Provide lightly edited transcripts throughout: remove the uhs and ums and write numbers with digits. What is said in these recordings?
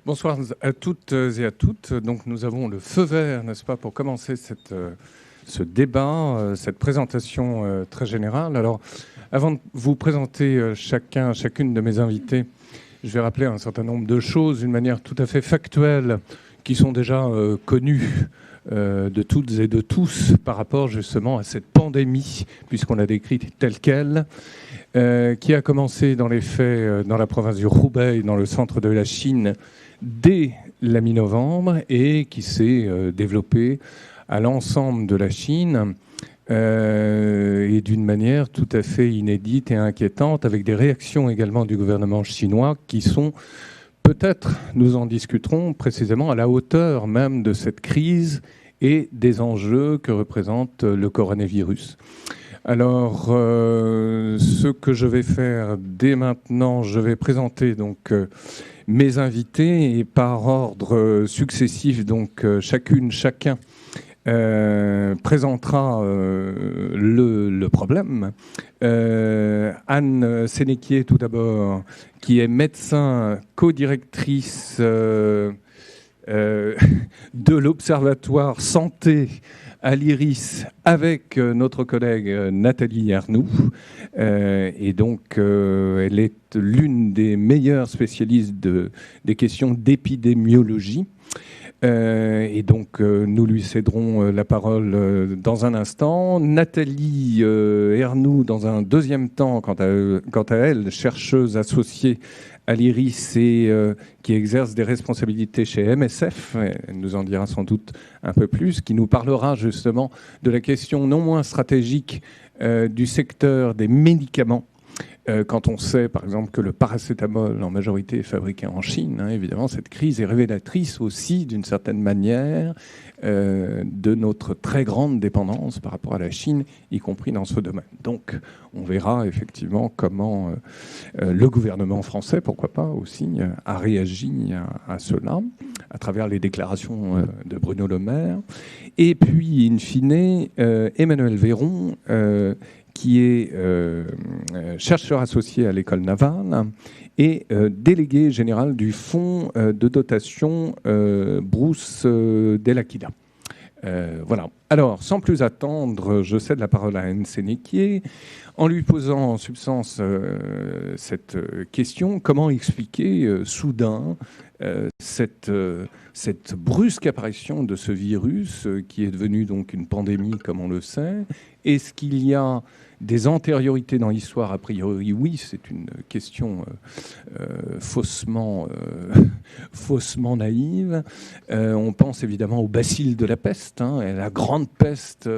Bonsoir à toutes et à toutes. Donc nous avons le feu vert, n'est-ce pas, pour commencer ce débat, cette présentation très générale. Alors, avant de vous présenter chacune de mes invités, je vais rappeler un certain nombre de choses d'une manière tout à fait factuelle, qui sont déjà connues de toutes et de tous par rapport justement à cette pandémie, puisqu'on l'a décrite telle qu'elle, qui a commencé dans les faits dans la province du Hubei, dans le centre de la Chine, dès la mi-novembre et qui s'est développée à l'ensemble de la Chine et d'une manière tout à fait inédite et inquiétante, avec des réactions également du gouvernement chinois qui sont peut-être, nous en discuterons précisément, à la hauteur même de cette crise et des enjeux que représente le coronavirus. Alors, ce que je vais faire dès maintenant, je vais présenter donc mes invités et par ordre successif, donc chacun présentera le problème. Anne Sénéquier, tout d'abord, qui est médecin co-directrice de l'Observatoire Santé à l'IRIS avec notre collègue Nathalie Arnoux. Et donc, elle est l'une des meilleures spécialistes des questions d'épidémiologie. Et donc, nous lui céderons la parole dans un instant. Nathalie Arnoux, dans un deuxième temps, quant à elle, chercheuse associée à l'IRIS et qui exerce des responsabilités chez MSF, elle nous en dira sans doute un peu plus, qui nous parlera justement de la question non moins stratégique du secteur des médicaments. Quand on sait, par exemple, que le paracétamol, en majorité, est fabriqué en Chine, évidemment, cette crise est révélatrice aussi, d'une certaine manière, de notre très grande dépendance par rapport à la Chine, y compris dans ce domaine. Donc, on verra effectivement comment le gouvernement français, pourquoi pas aussi, a réagi à cela, à travers les déclarations de Bruno Le Maire. Et puis, in fine, Emmanuel Véron, qui est chercheur associé à l'école navale et délégué général du fonds de dotation Brousse Delaquila. Voilà. Alors, sans plus attendre, je cède la parole à Anne Sénéquier en lui posant en substance cette question. Comment expliquer soudain cette brusque apparition de ce virus qui est devenu donc une pandémie, comme on le sait? Est-ce qu'il y a des antériorités dans l'histoire? A priori, oui, c'est une question faussement naïve. On pense évidemment au bacille de la peste, la grande peste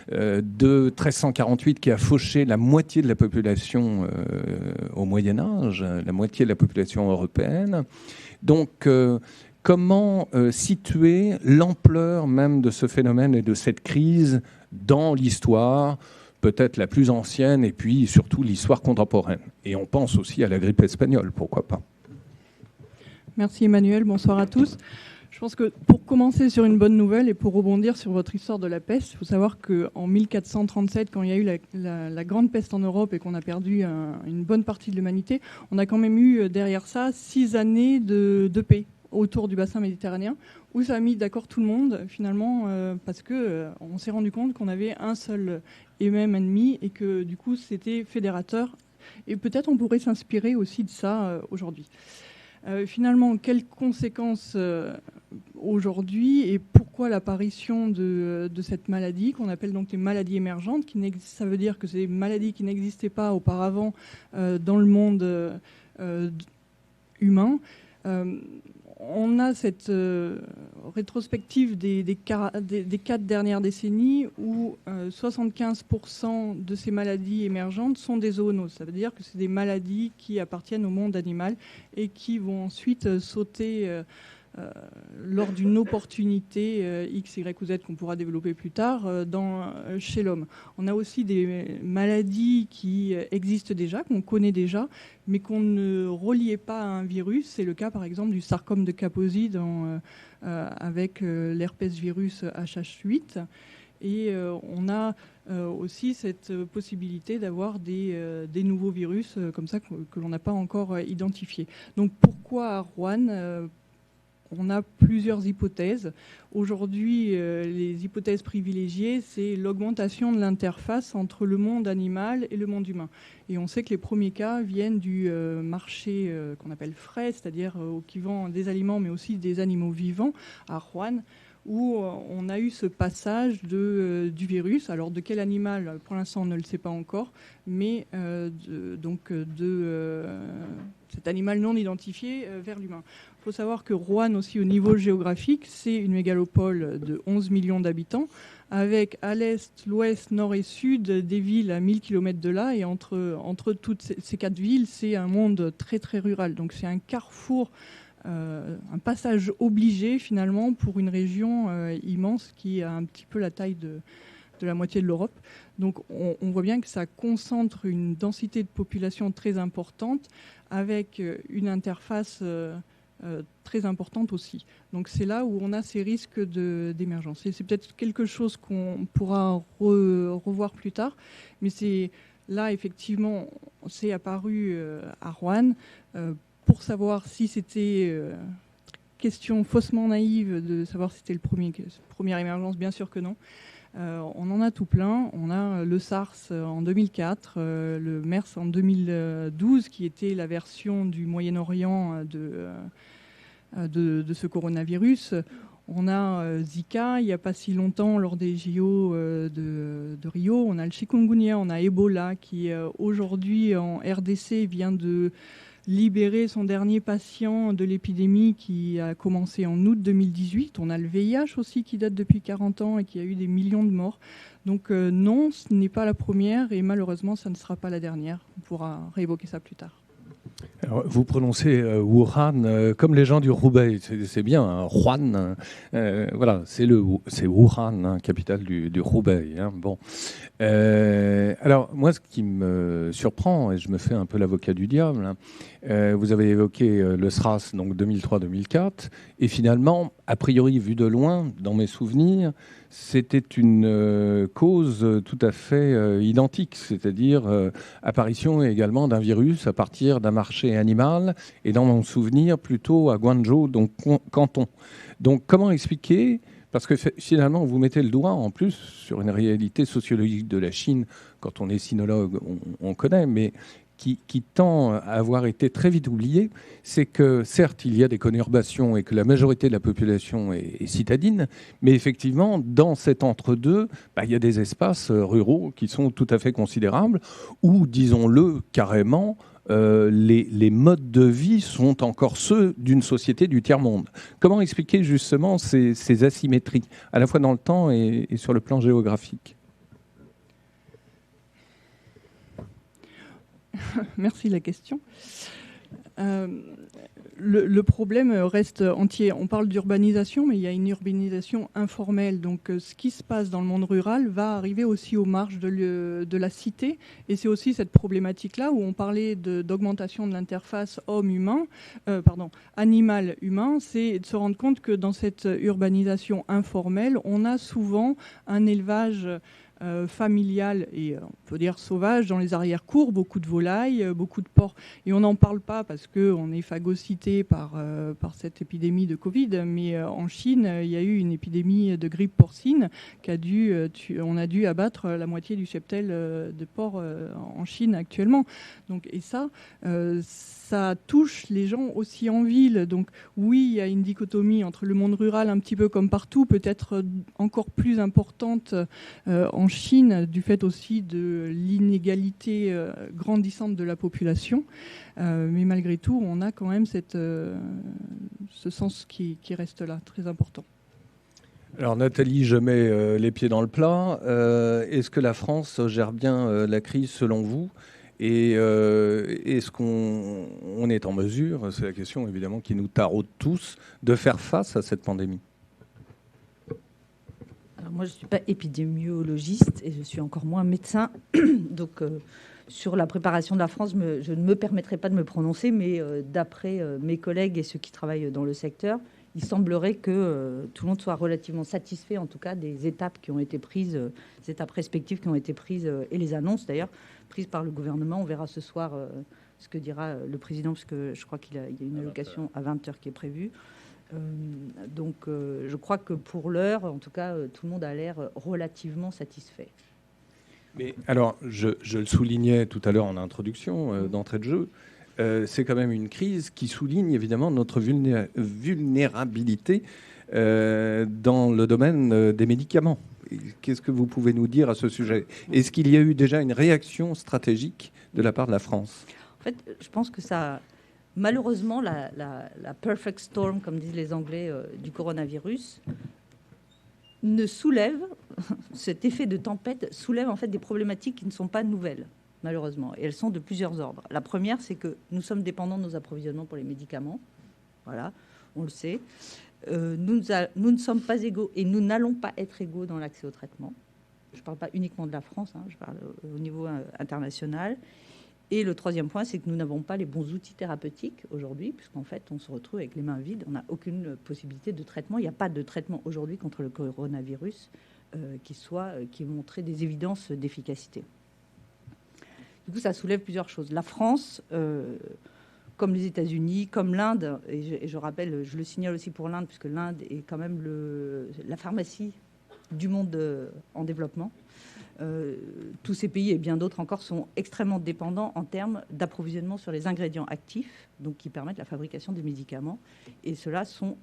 de 1348 qui a fauché la moitié de la population au Moyen-Âge, la moitié de la population européenne. Donc, comment situer l'ampleur même de ce phénomène et de cette crise dans l'histoire, peut-être la plus ancienne, et puis surtout l'histoire contemporaine? Et on pense aussi à la grippe espagnole, pourquoi pas. Merci Emmanuel, bonsoir à tous. Je pense que pour commencer sur une bonne nouvelle et pour rebondir sur votre histoire de la peste, il faut savoir qu'en 1437, quand il y a eu la grande peste en Europe et qu'on a perdu une bonne partie de l'humanité, on a quand même eu derrière ça 6 années de paix autour du bassin méditerranéen, où ça a mis d'accord tout le monde finalement, parce qu'on s'est rendu compte qu'on avait un seul et même ennemi et que du coup c'était fédérateur. Et peut-être on pourrait s'inspirer aussi de ça aujourd'hui. Finalement, quelles conséquences aujourd'hui et pourquoi l'apparition de cette maladie qu'on appelle donc les maladies émergentes, ça veut dire que c'est des maladies qui n'existaient pas auparavant dans le monde humain. On a cette rétrospective des 4 dernières décennies où 75% de ces maladies émergentes sont des zoonoses. Ça veut dire que c'est des maladies qui appartiennent au monde animal et qui vont ensuite sauter lors d'une opportunité X, Y ou Z qu'on pourra développer plus tard chez l'homme. On a aussi des maladies qui existent déjà, qu'on connaît déjà, mais qu'on ne reliait pas à un virus. C'est le cas par exemple du sarcome de Kaposi avec l'herpès virus HH8. Et on a aussi cette possibilité d'avoir des nouveaux virus comme ça que l'on n'a pas encore identifiés. Donc pourquoi à Rouen on a plusieurs hypothèses. Aujourd'hui, les hypothèses privilégiées, c'est l'augmentation de l'interface entre le monde animal et le monde humain. Et on sait que les premiers cas viennent du marché qu'on appelle frais, c'est-à-dire qui vend des aliments mais aussi des animaux vivants à Wuhan, où on a eu ce passage du virus. Alors de quel animal, pour l'instant on ne le sait pas encore, mais cet animal non identifié vers l'humain. Il faut savoir que Wuhan aussi au niveau géographique, c'est une mégalopole de 11 millions d'habitants, avec à l'est, l'ouest, nord et sud des villes à 1000 km de là, et entre toutes ces 4 villes, c'est un monde très très rural. Donc c'est un carrefour, un passage obligé finalement pour une région immense qui a un petit peu la taille de la moitié de l'Europe. Donc on voit bien que ça concentre une densité de population très importante avec une interface très importante aussi. Donc c'est là où on a ces risques d'émergence. Et c'est peut-être quelque chose qu'on pourra revoir plus tard, mais c'est là effectivement, c'est apparu à Wuhan pour savoir si c'était question faussement naïve de savoir si c'était première émergence, bien sûr que non. On en a tout plein. On a le SARS en 2004, le MERS en 2012, qui était la version du Moyen-Orient de ce coronavirus. On a Zika, il n'y a pas si longtemps, lors des JO de Rio. On a le chikungunya, on a Ebola, qui aujourd'hui en RDC vient de libérer son dernier patient de l'épidémie qui a commencé en août 2018. On a le VIH aussi qui date depuis 40 ans et qui a eu des millions de morts. Donc non, ce n'est pas la première et malheureusement, ça ne sera pas la dernière. On pourra réévoquer ça plus tard. Alors, vous prononcez Wuhan comme les gens du Roubaix, c'est bien, hein, Wuhan. Voilà, c'est Wuhan, hein, capitale du Roubaix. Hein, bon. Alors, moi, ce qui me surprend, et je me fais un peu l'avocat du diable, hein, vous avez évoqué le SRAS, donc 2003-2004, et finalement, a priori, vu de loin, dans mes souvenirs, c'était une cause tout à fait identique, c'est-à-dire apparition également d'un virus à partir d'un marché animal, et dans mon souvenir, plutôt à Guangzhou, donc Canton. Donc, comment expliquer ? Parce que finalement, vous mettez le doigt en plus sur une réalité sociologique de la Chine. Quand on est sinologue, on connaît, mais qui tend à avoir été très vite oublié, c'est que certes, il y a des conurbations et que la majorité de la population est citadine, mais effectivement, dans cet entre-deux, il y a des espaces ruraux qui sont tout à fait considérables, où, disons-le carrément, les modes de vie sont encore ceux d'une société du tiers-monde. Comment expliquer justement ces asymétries, à la fois dans le temps et sur le plan géographique ? Merci de la question. Le problème reste entier. On parle d'urbanisation, mais il y a une urbanisation informelle. Donc, ce qui se passe dans le monde rural va arriver aussi aux marges de la cité. Et c'est aussi cette problématique-là où on parlait d'augmentation de l'interface animal-humain. C'est de se rendre compte que dans cette urbanisation informelle, on a souvent un élevage familial et on peut dire sauvage dans les arrière-cours, beaucoup de volailles, beaucoup de porcs. Et on n'en parle pas parce qu'on est phagocyté par cette épidémie de Covid. Mais en Chine, il y a eu une épidémie de grippe porcine on a dû abattre la moitié du cheptel de porcs en Chine actuellement. Donc, et ça touche les gens aussi en ville. Donc oui, il y a une dichotomie entre le monde rural, un petit peu comme partout, peut-être encore plus importante en Chine, du fait aussi de l'inégalité grandissante de la population. Mais malgré tout, on a quand même ce sens qui reste là, très important. Alors Nathalie, je mets les pieds dans le plat. Est-ce que la France gère bien la crise selon vous ? Et est-ce qu'on est en mesure, c'est la question évidemment qui nous taraude tous, de faire face à cette pandémie ? Alors moi, je ne suis pas épidémiologiste et je suis encore moins médecin. Donc, sur la préparation de la France, je ne me permettrai pas de me prononcer, mais d'après mes collègues et ceux qui travaillent dans le secteur, il semblerait que tout le monde soit relativement satisfait, en tout cas, des étapes qui ont été prises, des étapes respectives qui ont été prises, et les annonces d'ailleurs, prises par le gouvernement. On verra ce soir ce que dira le président, parce que je crois qu'il y a une allocation à 20h qui est prévue. Donc, je crois que pour l'heure, en tout cas, tout le monde a l'air relativement satisfait. Mais alors, je le soulignais tout à l'heure en introduction, d'entrée de jeu, c'est quand même une crise qui souligne évidemment notre vulnérabilité dans le domaine des médicaments. Qu'est-ce que vous pouvez nous dire à ce sujet? Est-ce qu'il y a eu déjà une réaction stratégique de la part de la France? En fait, je pense que ça, malheureusement, la perfect storm, comme disent les Anglais, du coronavirus, ne soulève, cet effet de tempête soulève en fait des problématiques qui ne sont pas nouvelles, malheureusement. Et elles sont de plusieurs ordres. La première, c'est que nous sommes dépendants de nos approvisionnements pour les médicaments. Voilà, on le sait. Nous ne sommes pas égaux et nous n'allons pas être égaux dans l'accès au traitement. Je ne parle pas uniquement de la France, je parle au niveau international. Et le troisième point, c'est que nous n'avons pas les bons outils thérapeutiques aujourd'hui, puisqu'en fait, on se retrouve avec les mains vides. On n'a aucune possibilité de traitement. Il n'y a pas de traitement aujourd'hui contre le coronavirus qui montrait des évidences d'efficacité. Du coup, ça soulève plusieurs choses. La France, comme les États-Unis, comme l'Inde, et je rappelle, je le signale aussi pour l'Inde, puisque l'Inde est quand même la pharmacie du monde en développement. Tous ces pays et bien d'autres encore sont extrêmement dépendants en termes d'approvisionnement sur les ingrédients actifs, donc qui permettent la fabrication des médicaments. Et ceux-là sont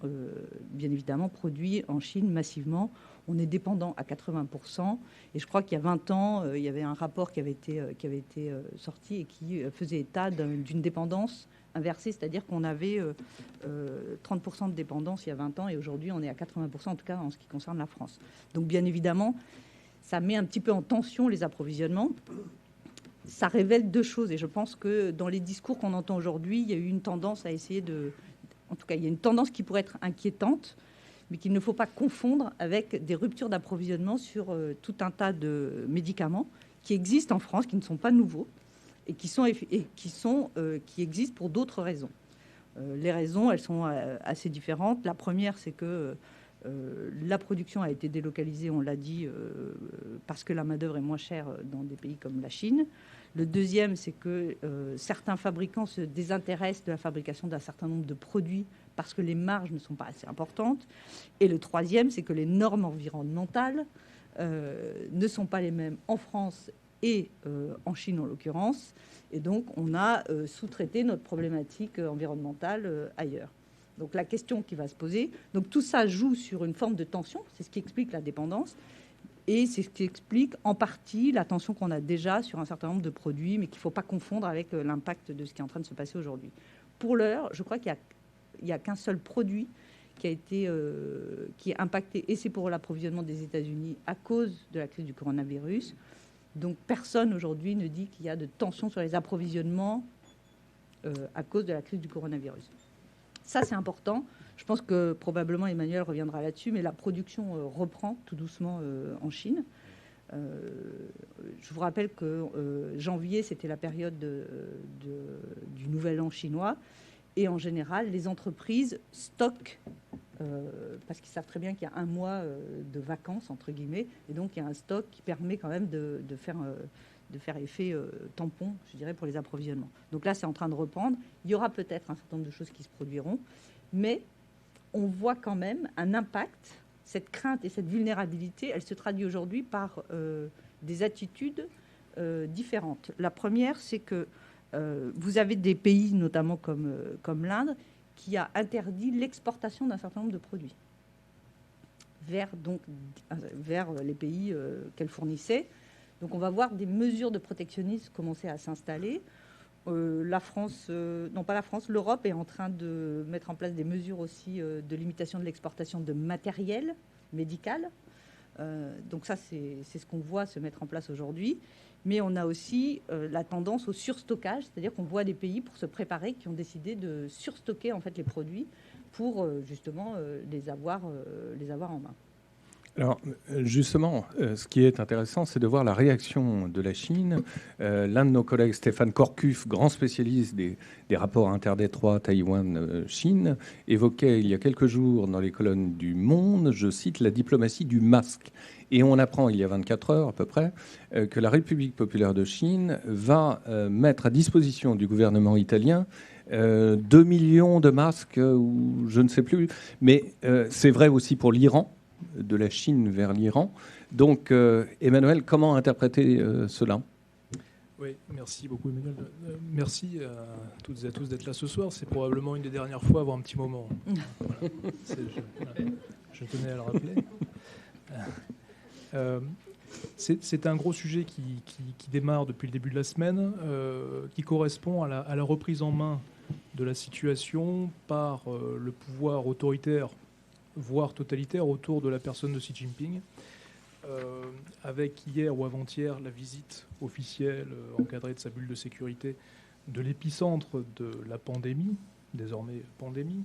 bien évidemment produits en Chine massivement. On est dépendant à 80%. Et je crois qu'il y a 20 ans, il y avait un rapport qui avait été sorti et qui faisait état d'une dépendance inversée, c'est-à-dire qu'on avait 30% de dépendance il y a 20 ans et aujourd'hui on est à 80%, en tout cas en ce qui concerne la France. Donc bien évidemment, ça met un petit peu en tension les approvisionnements. Ça révèle deux choses. Et je pense que dans les discours qu'on entend aujourd'hui, il y a eu une tendance à essayer de... En tout cas, il y a une tendance qui pourrait être inquiétante, mais qu'il ne faut pas confondre avec des ruptures d'approvisionnement sur tout un tas de médicaments qui existent en France, qui ne sont pas nouveaux, et qui existent pour d'autres raisons. Les raisons, elles sont assez différentes. La première, c'est que la production a été délocalisée, on l'a dit, parce que la main-d'œuvre est moins chère dans des pays comme la Chine. Le deuxième, c'est que certains fabricants se désintéressent de la fabrication d'un certain nombre de produits parce que les marges ne sont pas assez importantes. Et le troisième, c'est que les normes environnementales ne sont pas les mêmes en France et en Chine en l'occurrence. Et donc, on a sous-traité notre problématique environnementale ailleurs. Donc la question qui va se poser, donc tout ça joue sur une forme de tension, c'est ce qui explique la dépendance, et c'est ce qui explique en partie la tension qu'on a déjà sur un certain nombre de produits, mais qu'il ne faut pas confondre avec l'impact de ce qui est en train de se passer aujourd'hui. Pour l'heure, je crois qu'il n'y a qu'un seul produit qui est impacté, et c'est pour l'approvisionnement des États-Unis à cause de la crise du coronavirus. Donc personne aujourd'hui ne dit qu'il y a de tension sur les approvisionnements à cause de la crise du coronavirus. Ça, c'est important. Je pense que probablement Emmanuel reviendra là-dessus, mais la production reprend tout doucement en Chine. Je vous rappelle que janvier, c'était la période du Nouvel An chinois. Et en général, les entreprises stockent, parce qu'ils savent très bien qu'il y a un mois de vacances, entre guillemets. Et donc, il y a un stock qui permet quand même de faire effet tampon, je dirais, pour les approvisionnements. Donc là, c'est en train de reprendre. Il y aura peut-être un certain nombre de choses qui se produiront, mais on voit quand même un impact. Cette crainte et cette vulnérabilité, elle se traduit aujourd'hui par des attitudes différentes. La première, c'est que vous avez des pays, notamment comme l'Inde, qui a interdit l'exportation d'un certain nombre de produits vers les pays qu'elle fournissait. Donc on va voir des mesures de protectionnisme commencer à s'installer. L'Europe est en train de mettre en place des mesures aussi de limitation de l'exportation de matériel médical. Donc ça, c'est ce qu'on voit se mettre en place aujourd'hui. Mais on a aussi la tendance au surstockage, c'est-à-dire qu'on voit des pays, pour se préparer, qui ont décidé de surstocker en fait les produits pour justement les avoir en main. Alors, justement, ce qui est intéressant, c'est de voir la réaction de la Chine. L'un de nos collègues, Stéphane Corcuff, grand spécialiste des rapports interdétroits Taïwan-Chine, évoquait il y a quelques jours dans les colonnes du Monde, je cite, la diplomatie du masque. Et on apprend, il y a 24 heures à peu près, que la République populaire de Chine va mettre à disposition du gouvernement italien 2 millions de masques, ou je ne sais plus. Mais c'est vrai aussi pour l'Iran, de la Chine vers l'Iran. Donc, Emmanuel, comment interpréter cela ? Oui, merci beaucoup, Emmanuel. Merci à toutes et à tous d'être là ce soir. C'est probablement une des dernières fois à avoir un petit moment. Voilà. Je tenais à le rappeler. C'est un gros sujet qui démarre depuis le début de la semaine, qui correspond à la reprise en main de la situation par le pouvoir autoritaire, voire totalitaire, autour de la personne de Xi Jinping. Avec hier ou avant-hier la visite officielle encadrée de sa bulle de sécurité de l'épicentre de la pandémie, désormais pandémie,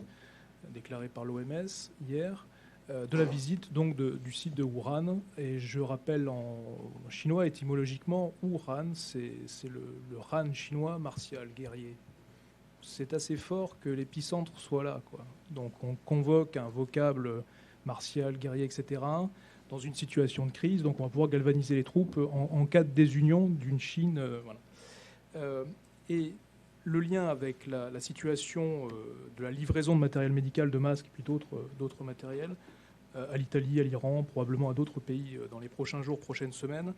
déclarée par l'OMS hier, de la visite donc du site de Wuhan. Et je rappelle en chinois, étymologiquement, Wuhan, c'est le Han chinois martial, guerrier. C'est assez fort que l'épicentre soit là, quoi. Donc on convoque un vocable martial, guerrier, etc., dans une situation de crise, donc on va pouvoir galvaniser les troupes en cas de désunion d'une Chine. Voilà. Et le lien avec la situation de la livraison de matériel médical, de masques, et puis d'autres matériels, à l'Italie, à l'Iran, probablement à d'autres pays dans les prochains jours, prochaines semaines,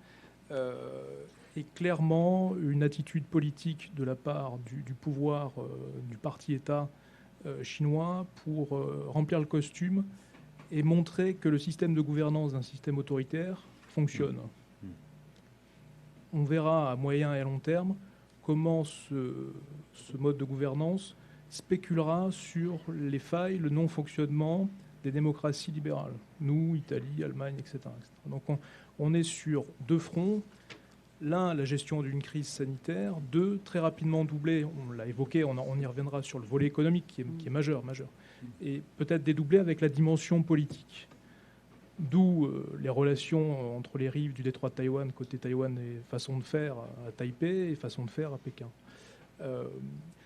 est clairement une attitude politique de la part du pouvoir du parti-État chinois pour remplir le costume et montrer que le système de gouvernance d'un système autoritaire fonctionne. On verra à moyen et à long terme comment ce mode de gouvernance spéculera sur les failles, le non-fonctionnement des démocraties libérales. Nous, Italie, Allemagne, etc. Donc on est sur deux fronts. L'un, la gestion d'une crise sanitaire. Deux, très rapidement doublé, on l'a évoqué, on y reviendra sur le volet économique qui est majeur. Et peut-être dédoublé avec la dimension politique. D'où les relations entre les rives du détroit de Taïwan, côté Taïwan, et façon de faire à Taipei et façon de faire à Pékin.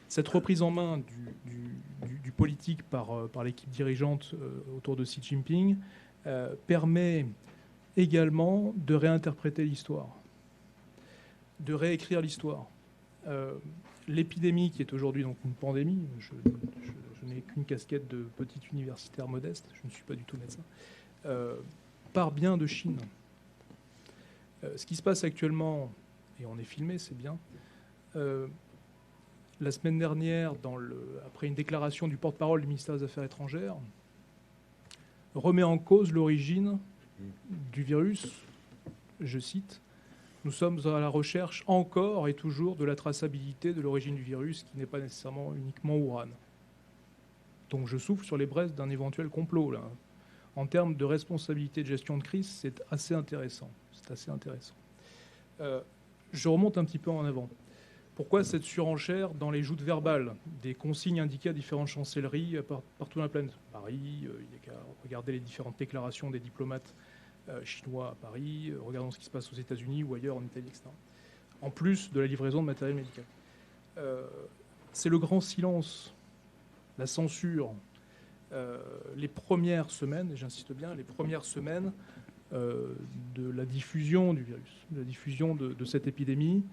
Cette reprise en main du politique par l'équipe dirigeante autour de Xi Jinping permet également de réinterpréter l'histoire, de réécrire l'histoire. L'épidémie qui est aujourd'hui donc une pandémie, je n'ai qu'une casquette de petit universitaire modeste, je ne suis pas du tout médecin, part bien de Chine. Ce qui se passe actuellement, et on est filmé, c'est bien, la semaine dernière, après une déclaration du porte-parole du ministère des Affaires étrangères, remet en cause l'origine du virus, je cite, « Nous sommes à la recherche encore et toujours de la traçabilité de l'origine du virus qui n'est pas nécessairement uniquement Wuhan. » Donc je souffle sur les braises d'un éventuel complot, là. En termes de responsabilité de gestion de crise, c'est assez intéressant. Je remonte un petit peu en avant. Pourquoi cette surenchère dans les joutes verbales des consignes indiquées à différentes chancelleries partout dans la planète ? Paris, il n'y a qu'à regarder les différentes déclarations des diplomates chinois à Paris, regardons ce qui se passe aux États-Unis ou ailleurs en Italie, etc. En plus de la livraison de matériel médical. C'est le grand silence, la censure, les premières semaines, et j'insiste bien, les premières semaines de la diffusion du virus, de la diffusion de cette épidémie.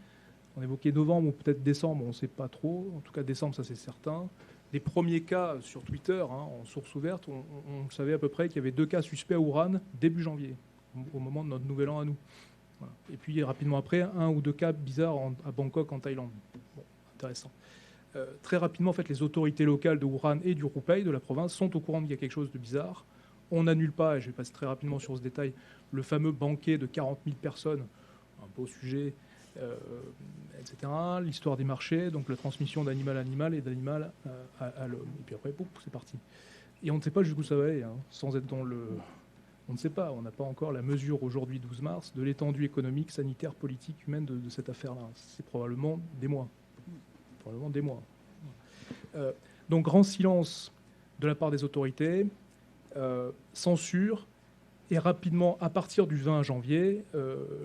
On évoquait novembre ou peut-être décembre, on ne sait pas trop. En tout cas, décembre, ça c'est certain. Les premiers cas sur Twitter, en source ouverte, on savait à peu près qu'il y avait 2 cas suspects à Wuhan début janvier, au moment de notre nouvel an à nous. Voilà. Et puis rapidement après, 1 ou 2 cas bizarres à Bangkok, en Thaïlande. Bon, intéressant. Très rapidement, en fait, les autorités locales de Wuhan et du Hubei, de la province, sont au courant qu'il y a quelque chose de bizarre. On n'annule pas, et je vais passer très rapidement sur ce détail, le fameux banquet de 40 000 personnes, un beau sujet, etc. L'histoire des marchés, donc la transmission d'animal à animal et d'animal à l'homme. Et puis après, pouf, c'est parti. Et on ne sait pas jusqu'où ça va aller, sans être dans le... On ne sait pas, on n'a pas encore la mesure aujourd'hui, 12 mars, de l'étendue économique, sanitaire, politique, humaine de cette affaire-là. C'est probablement des mois. Donc grand silence de la part des autorités, censure, et rapidement, à partir du 20 janvier,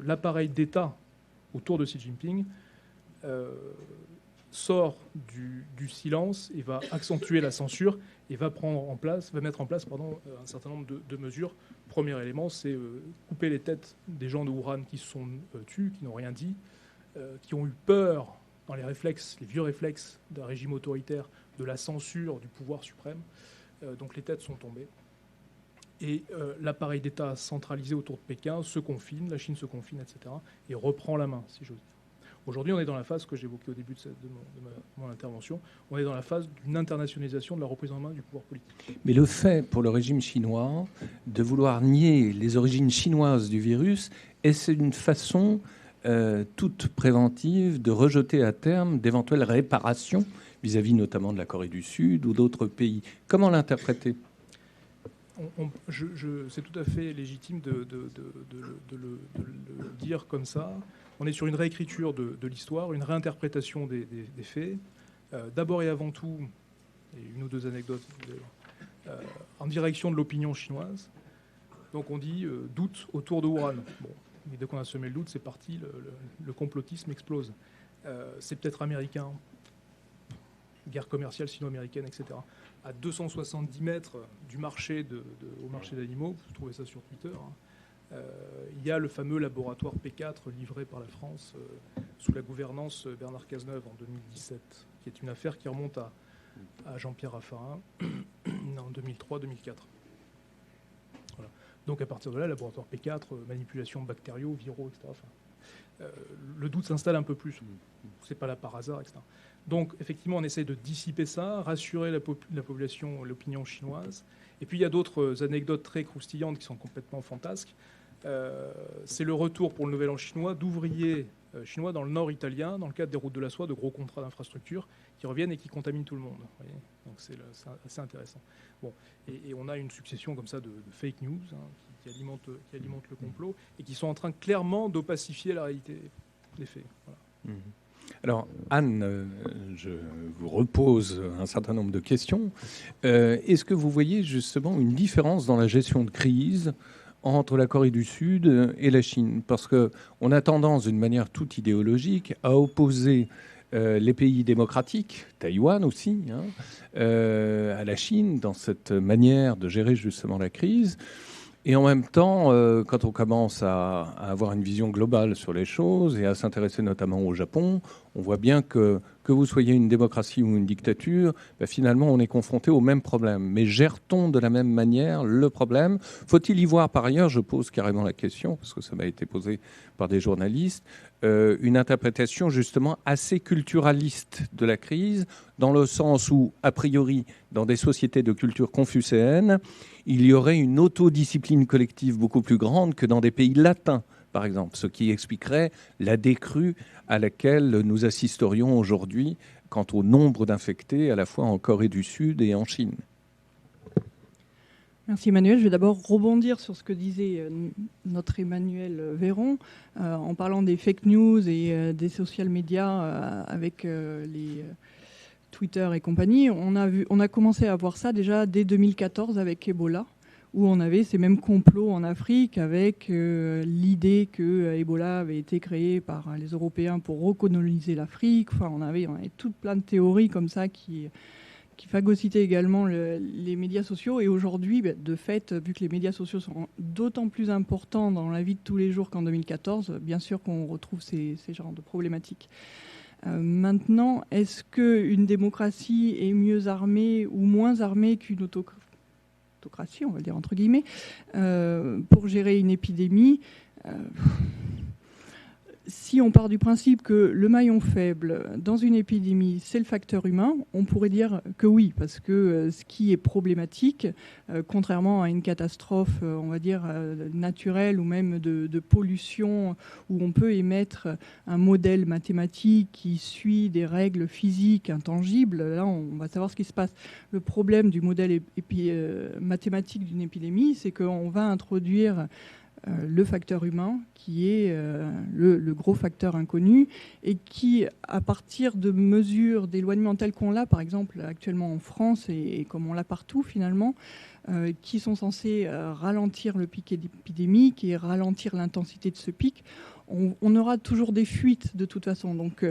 l'appareil d'État autour de Xi Jinping sort du silence et va accentuer la censure et va mettre en place un certain nombre de mesures. Premier élément, c'est couper les têtes des gens de Wuhan qui se sont tus, qui n'ont rien dit, qui ont eu peur dans les vieux réflexes d'un régime autoritaire, de la censure du pouvoir suprême. Donc les têtes sont tombées. Et l'appareil d'État centralisé autour de Pékin se confine, la Chine se confine, etc., et reprend la main, si j'ose dire. Aujourd'hui, on est dans la phase que j'évoquais au début de mon intervention, on est dans la phase d'une internationalisation de la reprise en main du pouvoir politique. Mais le fait pour le régime chinois de vouloir nier les origines chinoises du virus, est-ce une façon toute préventive de rejeter à terme d'éventuelles réparations vis-à-vis notamment de la Corée du Sud ou d'autres pays? Comment l'interpréter? C'est tout à fait légitime de le dire comme ça. On est sur une réécriture de l'histoire, une réinterprétation des faits. D'abord et avant tout, et une ou deux anecdotes, en direction de l'opinion chinoise. Donc on dit doute autour de Wuhan. Bon, mais dès qu'on a semé le doute, c'est parti, le complotisme explose. C'est peut-être américain, guerre commerciale sino-américaine, etc. À 270 mètres du marché au marché d'animaux, vous trouvez ça sur Twitter, il y a le fameux laboratoire P4 livré par la France sous la gouvernance Bernard Cazeneuve en 2017, qui est une affaire qui remonte à Jean-Pierre Raffarin en 2003-2004. Voilà. Donc à partir de là, laboratoire P4, manipulation bactériaux, viraux, etc. Enfin, le doute s'installe un peu plus. C'est pas là par hasard, etc. Donc, effectivement, on essaie de dissiper ça, rassurer la population, l'opinion chinoise. Et puis, il y a d'autres anecdotes très croustillantes qui sont complètement fantasques. C'est le retour pour le Nouvel An chinois d'ouvriers chinois dans le nord italien, dans le cadre des routes de la soie, de gros contrats d'infrastructure, qui reviennent et qui contaminent tout le monde. Vous voyez, donc, c'est assez intéressant. Bon, et on a une succession comme ça de fake news qui alimentent le complot et qui sont en train clairement d'opacifier la réalité des faits. Voilà. Mmh. Alors, Anne, je vous repose un certain nombre de questions. Est-ce que vous voyez justement une différence dans la gestion de crise entre la Corée du Sud et la Chine? Parce qu'on a tendance, d'une manière toute idéologique, à opposer les pays démocratiques, Taïwan aussi, à la Chine, dans cette manière de gérer justement la crise. Et en même temps, quand on commence à avoir une vision globale sur les choses et à s'intéresser notamment au Japon, on voit bien que vous soyez une démocratie ou une dictature, finalement, on est confronté au même problème. Mais gère-t-on de la même manière le problème? Faut-il y voir par ailleurs, je pose carrément la question, parce que ça m'a été posé par des journalistes, une interprétation justement assez culturaliste de la crise, dans le sens où, a priori, dans des sociétés de culture confucéenne, il y aurait une autodiscipline collective beaucoup plus grande que dans des pays latins, par exemple, ce qui expliquerait la décrue à laquelle nous assisterions aujourd'hui quant au nombre d'infectés, à la fois en Corée du Sud et en Chine. Merci Emmanuel. Je vais d'abord rebondir sur ce que disait notre Emmanuel Véron en parlant des fake news et des social médias avec les Twitter et compagnie. On a commencé à voir ça déjà dès 2014 avec Ebola, où on avait ces mêmes complots en Afrique avec l'idée que Ebola avait été créé par les Européens pour recoloniser l'Afrique. Enfin, on avait tout plein de théories comme ça qui phagocytaient également les médias sociaux. Et aujourd'hui, de fait, vu que les médias sociaux sont d'autant plus importants dans la vie de tous les jours qu'en 2014, bien sûr qu'on retrouve ces genres de problématiques. Maintenant, est-ce qu'une démocratie est mieux armée ou moins armée qu'une autocratie, on va dire entre guillemets, pour gérer une épidémie? Si on part du principe que le maillon faible dans une épidémie, c'est le facteur humain, on pourrait dire que oui, parce que ce qui est problématique, contrairement à une catastrophe, on va dire, naturelle ou même de pollution, où on peut émettre un modèle mathématique qui suit des règles physiques intangibles, là on va savoir ce qui se passe. Le problème du modèle mathématique d'une épidémie, c'est qu'on va introduire le facteur humain, qui est le gros facteur inconnu, et qui, à partir de mesures d'éloignement telles qu'on l'a, par exemple actuellement en France, et comme on l'a partout finalement, qui sont censées ralentir le pic épidémique et ralentir l'intensité de ce pic, on aura toujours des fuites de toute façon. Donc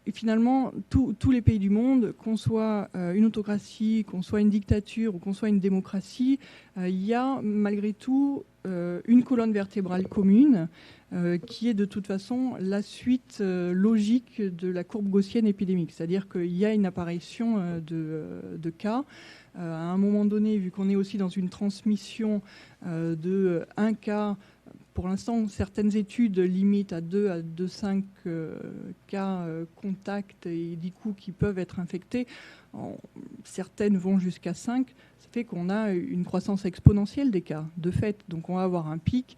et finalement, tous les pays du monde, qu'on soit une autocratie, qu'on soit une dictature ou qu'on soit une démocratie, il y a malgré tout une colonne vertébrale commune qui est de toute façon la suite logique de la courbe gaussienne épidémique. C'est-à-dire qu'il y a une apparition de cas. À un moment donné, vu qu'on est aussi dans une transmission de un cas, pour l'instant, certaines études limitent à 2 à 2,5 cas contacts et du coup qui peuvent être infectés. Certaines vont jusqu'à 5. Ça fait qu'on a une croissance exponentielle des cas, de fait. Donc on va avoir un pic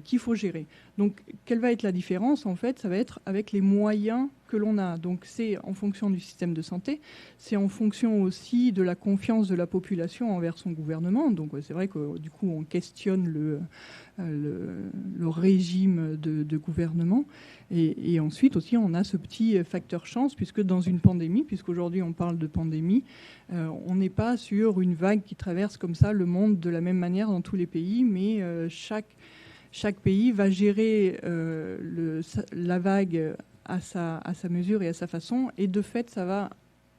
qu'il faut gérer. Donc quelle va être la différence? En fait, ça va être avec les moyens que l'on a. Donc c'est en fonction du système de santé, c'est en fonction aussi de la confiance de la population envers son gouvernement. Donc c'est vrai que du coup on questionne le régime de gouvernement. Et ensuite aussi, on a ce petit facteur chance, puisque dans une pandémie, puisqu'aujourd'hui on parle de pandémie, on n'est pas sur une vague qui traverse comme ça le monde de la même manière dans tous les pays, mais chaque pays va gérer la vague à sa mesure et à sa façon, et de fait, ça va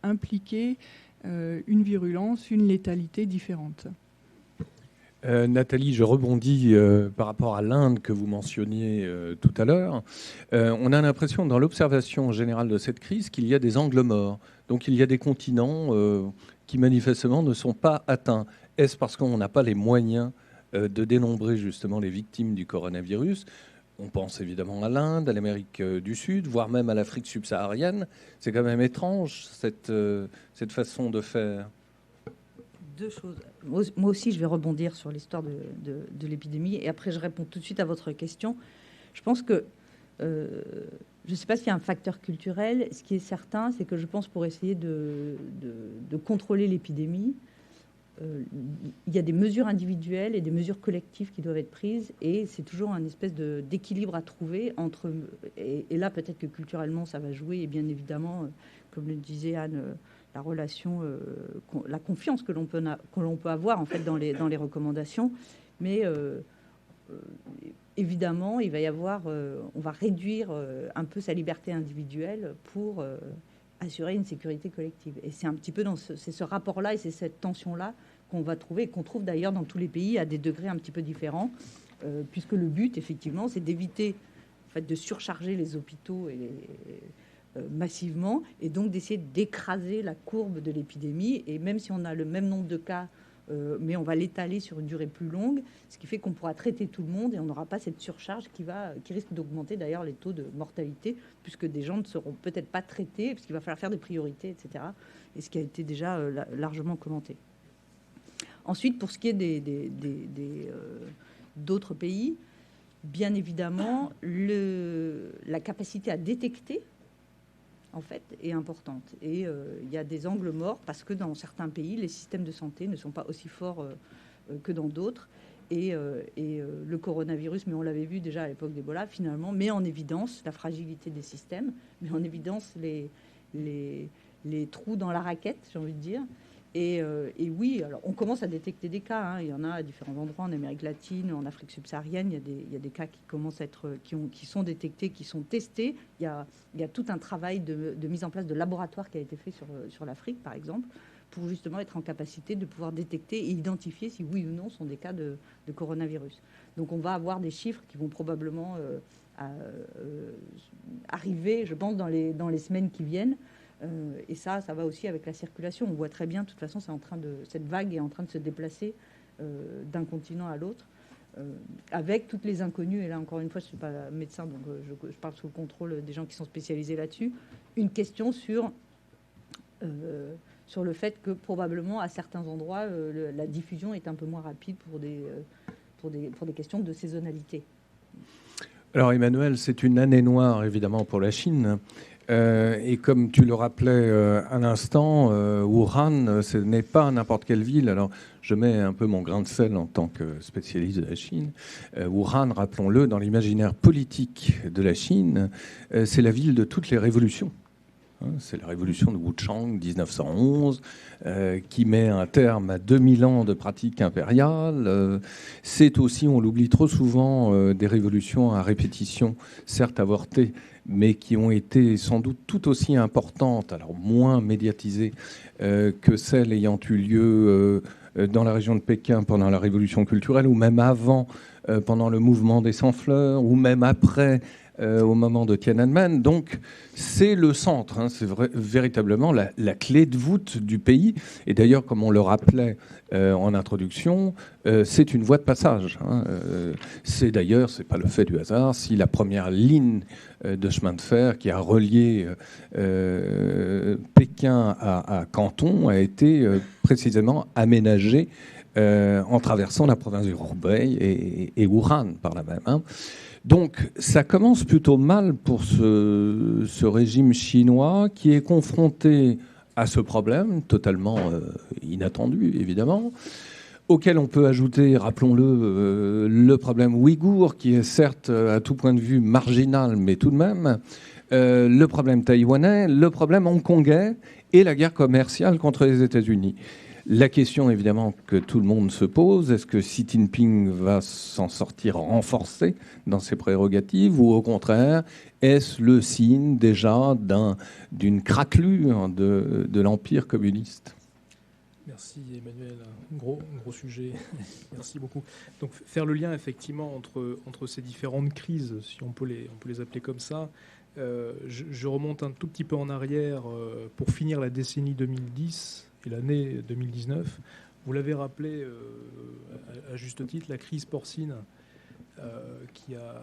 impliquer une virulence, une létalité différente. Nathalie, je rebondis par rapport à l'Inde que vous mentionniez tout à l'heure. On a l'impression, dans l'observation générale de cette crise, qu'il y a des angles morts. Donc il y a des continents qui manifestement ne sont pas atteints. Est-ce parce qu'on n'a pas les moyens de dénombrer justement les victimes du coronavirus? On pense évidemment à l'Inde, à l'Amérique du Sud, voire même à l'Afrique subsaharienne. C'est quand même étrange, cette façon de faire. Deux choses. Moi aussi, je vais rebondir sur l'histoire de l'épidémie et après, je réponds tout de suite à votre question. Je pense que, je ne sais pas s'il y a un facteur culturel. Ce qui est certain, c'est que je pense pour essayer de contrôler l'épidémie, il y a des mesures individuelles et des mesures collectives qui doivent être prises et c'est toujours un espèce d'équilibre à trouver entre... Et là, peut-être que culturellement, ça va jouer et bien évidemment, comme le disait Anne, la relation, la confiance que l'on peut avoir en fait dans les recommandations, mais évidemment, il va y avoir, on va réduire un peu sa liberté individuelle pour assurer une sécurité collective. Et c'est un petit peu c'est ce rapport-là et c'est cette tension-là qu'on va trouver, et qu'on trouve d'ailleurs dans tous les pays à des degrés un petit peu différents, puisque le but, effectivement, c'est d'éviter en fait de surcharger les hôpitaux et massivement, et donc d'essayer d'écraser la courbe de l'épidémie. Et même si on a le même nombre de cas, mais on va l'étaler sur une durée plus longue, ce qui fait qu'on pourra traiter tout le monde et on n'aura pas cette surcharge qui risque d'augmenter d'ailleurs les taux de mortalité, puisque des gens ne seront peut-être pas traités, puisqu'il va falloir faire des priorités, etc. Et ce qui a été déjà largement commenté. Ensuite, pour ce qui est d'autres pays, bien évidemment, la capacité à détecter en fait, est importante. Et il y a des angles morts parce que dans certains pays, les systèmes de santé ne sont pas aussi forts que dans d'autres. Et le coronavirus, mais on l'avait vu déjà à l'époque d'Ebola, finalement, met en évidence la fragilité des systèmes, met en évidence les trous dans la raquette, j'ai envie de dire. Et oui, alors on commence à détecter des cas. Hein. Il y en a à différents endroits en Amérique latine, en Afrique subsaharienne. Il y a des cas qui commencent à être, qui sont détectés, qui sont testés. Il y a tout un travail de mise en place de laboratoire qui a été fait sur l'Afrique, par exemple, pour justement être en capacité de pouvoir détecter et identifier si oui ou non sont des cas de coronavirus. Donc on va avoir des chiffres qui vont probablement arriver, je pense, dans les semaines qui viennent. Et ça va aussi avec la circulation. On voit très bien, de toute façon, cette vague est en train de se déplacer d'un continent à l'autre, avec toutes les inconnues. Et là, encore une fois, je ne suis pas médecin, donc je parle sous le contrôle des gens qui sont spécialisés là-dessus. Une question sur le fait que probablement, à certains endroits, la diffusion est un peu moins rapide pour des questions de saisonnalité. Alors, Emmanuel, c'est une année noire, évidemment, pour la Chine. Et comme tu le rappelais à l'instant, Wuhan, ce n'est pas n'importe quelle ville. Alors, je mets un peu mon grain de sel en tant que spécialiste de la Chine. Wuhan, rappelons-le, dans l'imaginaire politique de la Chine, c'est la ville de toutes les révolutions. C'est la révolution de Wuchang 1911 qui met un terme à 2000 ans de pratiques impériales. C'est aussi, on l'oublie trop souvent, des révolutions à répétition, certes avortées, mais qui ont été sans doute tout aussi importantes, alors moins médiatisées que celles ayant eu lieu dans la région de Pékin pendant la révolution culturelle, ou même avant, pendant le mouvement des Sans-Fleurs, ou même après, au moment de Tiananmen. Donc c'est le centre, c'est véritablement la clé de voûte du pays. Et d'ailleurs, comme on le rappelait en introduction, c'est une voie de passage. C'est d'ailleurs, c'est pas le fait du hasard, si la première ligne de chemin de fer qui a relié Pékin à Canton a été précisément aménagée en traversant la province du Hubei et Wuhan par là même. Donc ça commence plutôt mal pour ce régime chinois qui est confronté à ce problème totalement inattendu, évidemment, auquel on peut ajouter, rappelons-le, le problème ouïghour, qui est certes à tout point de vue marginal, mais tout de même, le problème taïwanais, le problème hongkongais et la guerre commerciale contre les États-Unis. La question, évidemment, que tout le monde se pose, est-ce que Xi Jinping va s'en sortir renforcé dans ses prérogatives ou au contraire, est-ce le signe déjà d'une craquelure de l'empire communiste ? Merci Emmanuel, gros sujet, merci beaucoup. Donc faire le lien effectivement entre ces différentes crises, si on peut les appeler comme ça, je remonte un tout petit peu en arrière pour finir la décennie 2010 et l'année 2019. Vous l'avez rappelé à juste titre, la crise porcine qui a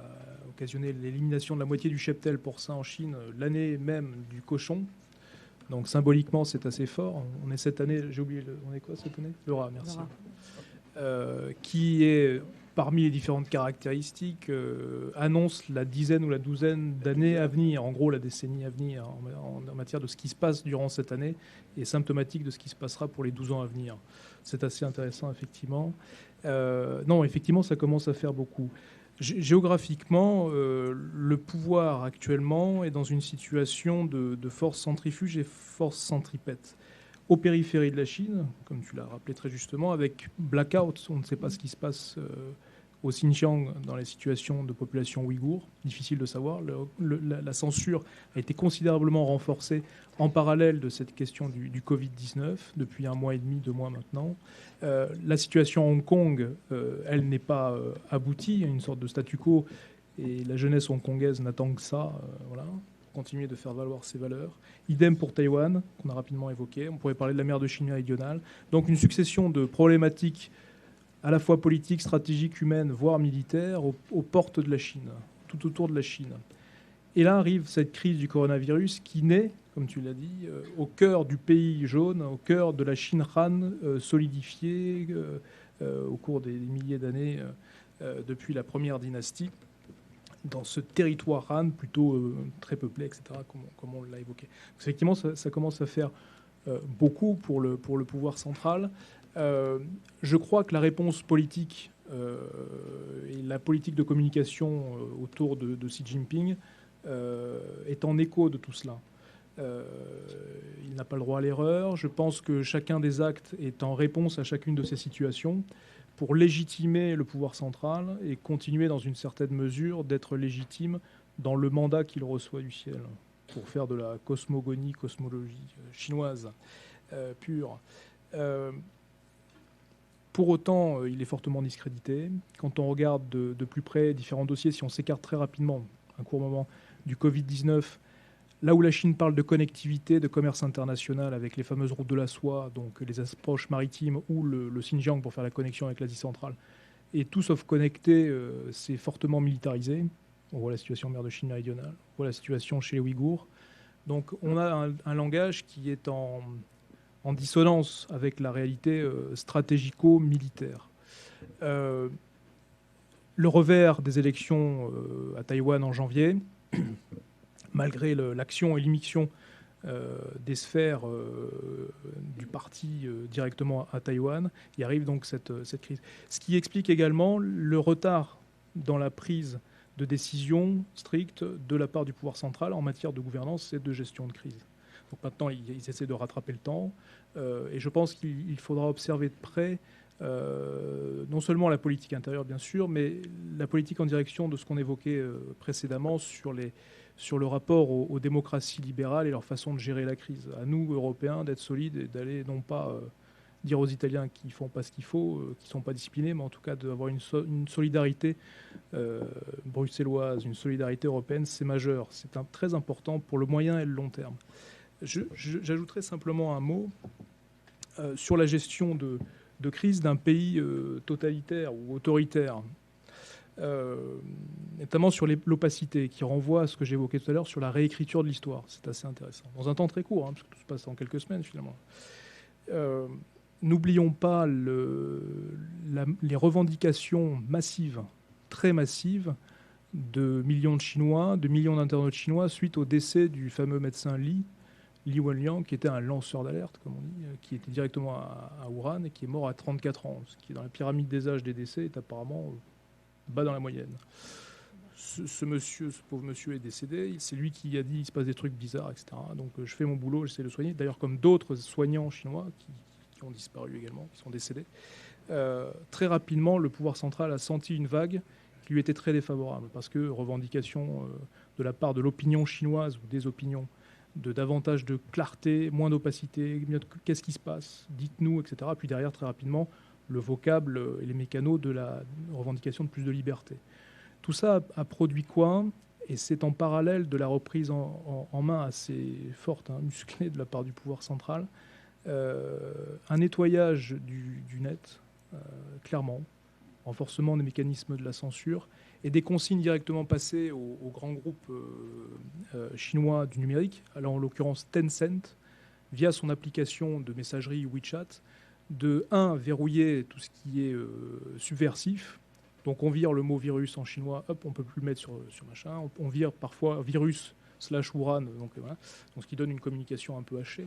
occasionné l'élimination de la moitié du cheptel porcin en Chine l'année même du cochon. Donc symboliquement, c'est assez fort. On est cette année, j'ai oublié, on est quoi cette année ? Le rat, merci. Qui est, parmi les différentes caractéristiques, annonce la dizaine ou la douzaine d'années à venir, en gros la décennie à venir, en matière de ce qui se passe durant cette année, et symptomatique de ce qui se passera pour les 12 ans à venir. C'est assez intéressant, effectivement. Non, effectivement, ça commence à faire beaucoup. Géographiquement, le pouvoir actuellement est dans une situation de force centrifuge et force centripète. Aux périphéries de la Chine, comme tu l'as rappelé très justement, avec blackout, on ne sait pas ce qui se passe au Xinjiang dans les situations de population ouïghour, difficile de savoir. La censure a été considérablement renforcée en parallèle de cette question du Covid-19 depuis 1 mois et demi, 2 mois maintenant. La situation à Hong Kong, elle n'est pas aboutie, il y a une sorte de statu quo et la jeunesse hongkongaise n'attend que ça, voilà, pour continuer de faire valoir ses valeurs. Idem pour Taïwan, qu'on a rapidement évoqué. On pourrait parler de la mer de Chine méridionale. Donc une succession de problématiques à la fois politiques, stratégiques, humaines, voire militaires, aux portes de la Chine, tout autour de la Chine. Et là arrive cette crise du coronavirus qui naît, comme tu l'as dit, au cœur du pays jaune, au cœur de la Chine Han solidifiée au cours des milliers d'années depuis la première dynastie, dans ce territoire Han plutôt très peuplé, etc., comme on l'a évoqué. Donc, effectivement, ça commence à faire beaucoup pour le pouvoir central. Je crois que la réponse politique et la politique de communication autour de Xi Jinping est en écho de tout cela. Il n'a pas le droit à l'erreur. Je pense que chacun des actes est en réponse à chacune de ces situations pour légitimer le pouvoir central et continuer dans une certaine mesure d'être légitime dans le mandat qu'il reçoit du ciel, pour faire de la cosmogonie, cosmologie chinoise pure. Pour autant, il est fortement discrédité. Quand on regarde de plus près différents dossiers, si on s'écarte très rapidement, un court moment, du Covid-19, là où la Chine parle de connectivité, de commerce international avec les fameuses routes de la soie, donc les approches maritimes ou le Xinjiang pour faire la connexion avec l'Asie centrale, et tout sauf connecté, c'est fortement militarisé. On voit la situation en mer de Chine méridionale, on voit la situation chez les Ouïghours. Donc on a un langage qui est en dissonance avec la réalité stratégico-militaire. Le revers des élections à Taïwan en janvier, malgré l'action et l'immixtion des sphères du parti directement à Taïwan, il arrive donc cette crise. Ce qui explique également le retard dans la prise de décision stricte de la part du pouvoir central en matière de gouvernance et de gestion de crise. Donc maintenant, ils essaient de rattraper le temps. Et je pense qu'il faudra observer de près non seulement la politique intérieure, bien sûr, mais la politique en direction de ce qu'on évoquait précédemment sur le rapport aux démocraties libérales et leur façon de gérer la crise. À nous, Européens, d'être solides et d'aller non pas dire aux Italiens qu'ils ne font pas ce qu'il faut, qu'ils ne sont pas disciplinés, mais en tout cas d'avoir une solidarité bruxelloise, une solidarité européenne, c'est majeur. C'est très important pour le moyen et le long terme. J'ajouterai simplement un mot sur la gestion de crise d'un pays totalitaire ou autoritaire, notamment sur l'opacité, qui renvoie à ce que j'évoquais tout à l'heure sur la réécriture de l'histoire. C'est assez intéressant. Dans un temps très court, parce que tout se passe en quelques semaines finalement. N'oublions pas les revendications massives, très massives, de millions de Chinois, de millions d'internautes chinois suite au décès du fameux médecin Li Wenliang, qui était un lanceur d'alerte, comme on dit, qui était directement à Wuhan et qui est mort à 34 ans, ce qui, dans la pyramide des âges des décès, est apparemment bas dans la moyenne. Ce pauvre monsieur est décédé. C'est lui qui a dit il se passe des trucs bizarres, etc. Donc je fais mon boulot, j'essaie de le soigner. D'ailleurs, comme d'autres soignants chinois qui ont disparu également, qui sont décédés. Très rapidement, le pouvoir central a senti une vague qui lui était très défavorable, parce que revendication de la part de l'opinion chinoise ou des opinions de davantage de clarté, moins d'opacité, qu'est-ce qui se passe, dites-nous, etc. Puis derrière, très rapidement, le vocable et les mécanos de la revendication de plus de liberté. Tout ça a produit quoi? Et c'est en parallèle de la reprise en main assez forte, musclée de la part du pouvoir central, un nettoyage du net, clairement, renforcement des mécanismes de la censure et des consignes directement passées aux grands groupes chinois du numérique, alors en l'occurrence Tencent, via son application de messagerie WeChat, de verrouiller tout ce qui est subversif. Donc on vire le mot virus en chinois, hop, on ne peut plus le mettre sur machin. On vire parfois virus/Wuhan, donc voilà, donc ce qui donne une communication un peu hachée,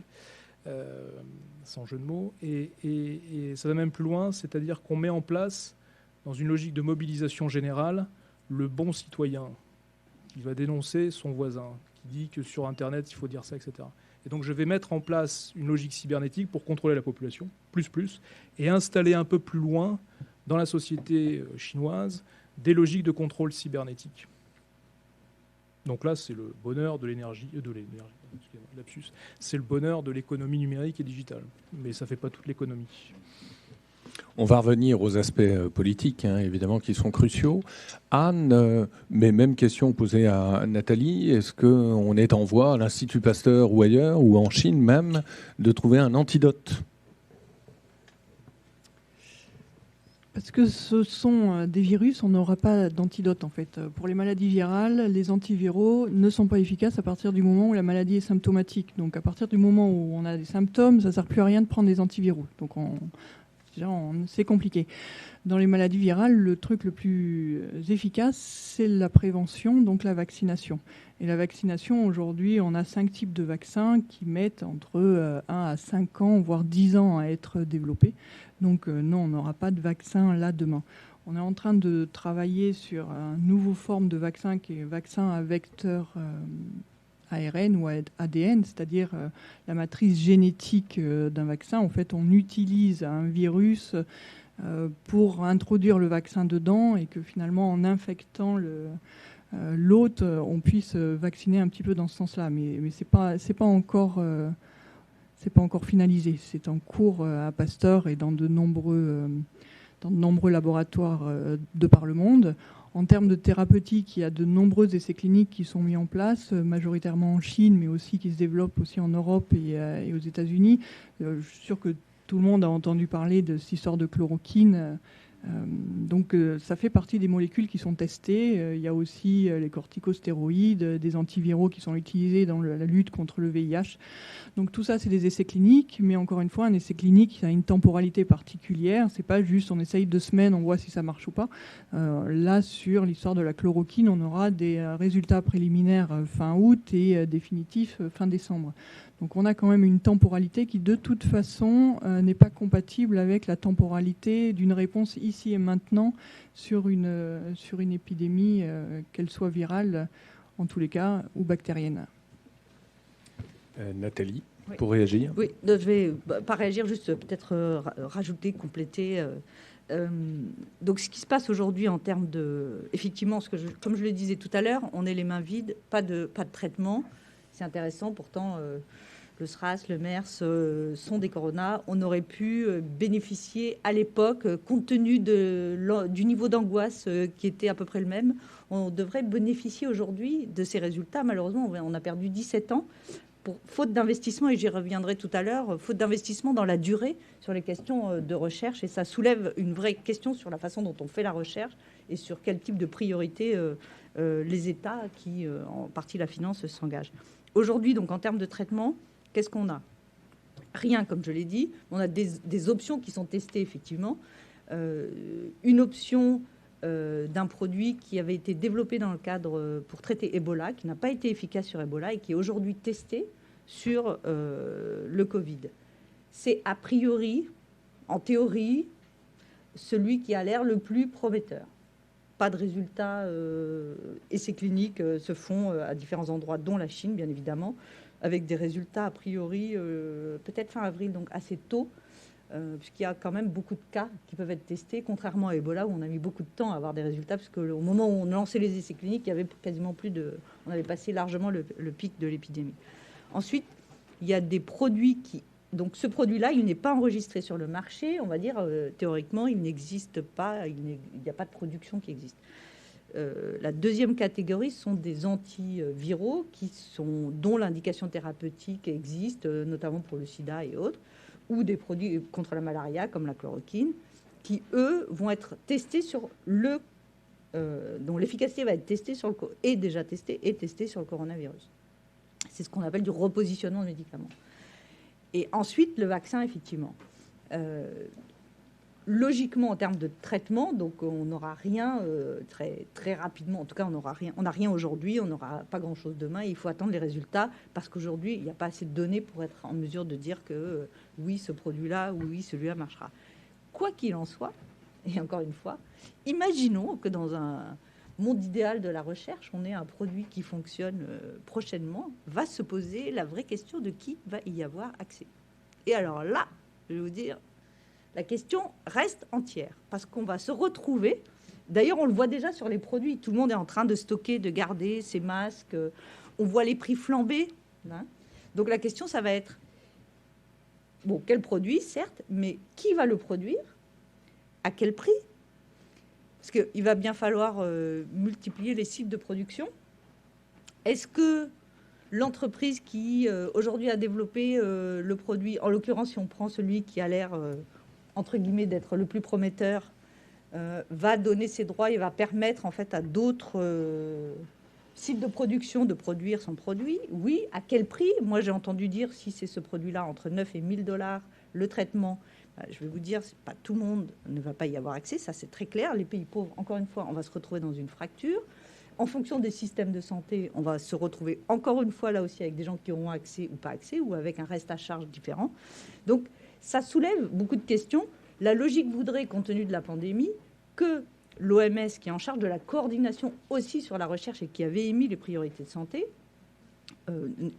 sans jeu de mots. Et ça va même plus loin, c'est-à-dire qu'on met en place, dans une logique de mobilisation générale, le bon citoyen qui va dénoncer son voisin, qui dit que sur Internet, il faut dire ça, etc. Et donc je vais mettre en place une logique cybernétique pour contrôler la population, et installer un peu plus loin, dans la société chinoise, des logiques de contrôle cybernétique. Donc là, c'est le bonheur de l'énergie, lapsus, c'est le bonheur de l'économie numérique et digitale. Mais ça ne fait pas toute l'économie. On va revenir aux aspects politiques, évidemment, qui sont cruciaux. Anne, mais même question posée à Nathalie, est-ce qu'on est en voie, à l'Institut Pasteur ou ailleurs, ou en Chine même, de trouver un antidote ? Parce que ce sont des virus, on n'aura pas d'antidote en fait. Pour les maladies virales, les antiviraux ne sont pas efficaces à partir du moment où la maladie est symptomatique. Donc à partir du moment où on a des symptômes, ça ne sert plus à rien de prendre des antiviraux. Donc c'est compliqué. Dans les maladies virales, le truc le plus efficace, c'est la prévention, donc la vaccination. Et la vaccination, aujourd'hui, on a 5 types de vaccins qui mettent entre 1 à 5 ans, voire 10 ans à être développés. Donc non, on n'aura pas de vaccin là demain. On est en train de travailler sur une nouvelle forme de vaccin qui est vaccin à vecteur ARN ou ADN, c'est-à-dire la matrice génétique d'un vaccin. En fait, on utilise un virus pour introduire le vaccin dedans et que finalement, en infectant l'hôte, on puisse vacciner un petit peu dans ce sens-là. Mais c'est pas encore finalisé. C'est en cours à Pasteur et dans de nombreux laboratoires de par le monde. En termes de thérapeutique, il y a de nombreux essais cliniques qui sont mis en place, majoritairement en Chine, mais aussi qui se développent aussi en Europe et aux États-Unis. Je suis sûr que tout le monde a entendu parler de cette histoire de chloroquine. Donc ça fait partie des molécules qui sont testées. Il y a aussi les corticostéroïdes, des antiviraux qui sont utilisés dans la lutte contre le VIH. Donc tout ça, c'est des essais cliniques, mais encore une fois, un essai clinique, ça a une temporalité particulière. C'est pas juste on essaye 2 semaines, on voit si ça marche ou pas. Là, sur l'histoire de la chloroquine, on aura des résultats préliminaires fin août et définitifs fin décembre. Donc on a quand même une temporalité qui, de toute façon, n'est pas compatible avec la temporalité d'une réponse ici et maintenant sur une épidémie, qu'elle soit virale, en tous les cas, ou bactérienne. Nathalie, Oui. pour réagir. Oui, je vais pas réagir, juste peut-être rajouter, compléter. Donc, ce qui se passe aujourd'hui en termes de... Effectivement, comme je le disais tout à l'heure, on est les mains vides, pas de traitement. C'est intéressant, pourtant, le SRAS, le MERS sont des coronas. On aurait pu bénéficier à l'époque, compte tenu du niveau d'angoisse qui était à peu près le même, on devrait bénéficier aujourd'hui de ces résultats. Malheureusement, on a perdu 17 ans. Faute d'investissement, et j'y reviendrai tout à l'heure, faute d'investissement dans la durée sur les questions de recherche, et ça soulève une vraie question sur la façon dont on fait la recherche et sur quel type de priorité les États, qui en partie la finance, s'engagent. Aujourd'hui, donc en termes de traitement, qu'est-ce qu'on a? Rien, comme je l'ai dit. On a des options qui sont testées, effectivement. Une option d'un produit qui avait été développé dans le cadre pour traiter Ebola, qui n'a pas été efficace sur Ebola et qui est aujourd'hui testé sur le Covid. C'est a priori, en théorie, celui qui a l'air le plus prometteur. Pas de résultats essais cliniques se font à différents endroits, dont la Chine, bien évidemment, avec des résultats a priori peut-être fin avril, donc assez tôt, puisqu'il y a quand même beaucoup de cas qui peuvent être testés, contrairement à Ebola, où on a mis beaucoup de temps à avoir des résultats, parce qu'au moment où on lançait les essais cliniques, il y avait quasiment plus de... On avait passé largement le pic de l'épidémie. Ensuite, il y a des produits qui... Donc ce produit-là, il n'est pas enregistré sur le marché, on va dire, théoriquement, il n'existe pas, il n'y a pas de production qui existe. La deuxième catégorie sont des antiviraux dont l'indication thérapeutique existe, notamment pour le sida et autres, ou des produits contre la malaria, comme la chloroquine, qui, eux, vont être testés sur dont l'efficacité va être testée est déjà testée et testée sur le coronavirus. C'est ce qu'on appelle du repositionnement de médicaments. Et ensuite, le vaccin, effectivement. Logiquement, en termes de traitement, donc on n'aura rien très, très rapidement. En tout cas, on n'a rien aujourd'hui, on n'aura pas grand-chose demain. Il faut attendre les résultats parce qu'aujourd'hui, il n'y a pas assez de données pour être en mesure de dire que oui, ce produit-là, oui, celui-là marchera. Quoi qu'il en soit, et encore une fois, imaginons que dans un monde idéal de la recherche, on ait un produit qui fonctionne prochainement, va se poser la vraie question de qui va y avoir accès. Et alors là, je vais vous dire, la question reste entière, parce qu'on va se retrouver, d'ailleurs on le voit déjà sur les produits, tout le monde est en train de stocker, de garder ses masques, on voit les prix flamber, hein. Donc la question, ça va être, bon, quel produit, certes, mais qui va le produire, à quel prix? Parce qu'il va bien falloir multiplier les sites de production. Est-ce que l'entreprise qui aujourd'hui a développé le produit, en l'occurrence si on prend celui qui a l'air entre guillemets d'être le plus prometteur, va donner ses droits et va permettre en fait à d'autres sites de production de produire son produit? Oui, à quel prix? Moi j'ai entendu dire, si c'est ce produit-là, entre 9 et 1000 $ le traitement. Je vais vous dire, c'est pas tout le monde ne va pas y avoir accès, ça c'est très clair. Les pays pauvres, encore une fois, on va se retrouver dans une fracture. En fonction des systèmes de santé, on va se retrouver encore une fois là aussi avec des gens qui auront accès ou pas accès, ou avec un reste à charge différent. Donc ça soulève beaucoup de questions. La logique voudrait, compte tenu de la pandémie, que l'OMS, qui est en charge de la coordination aussi sur la recherche et qui avait émis les priorités de santé,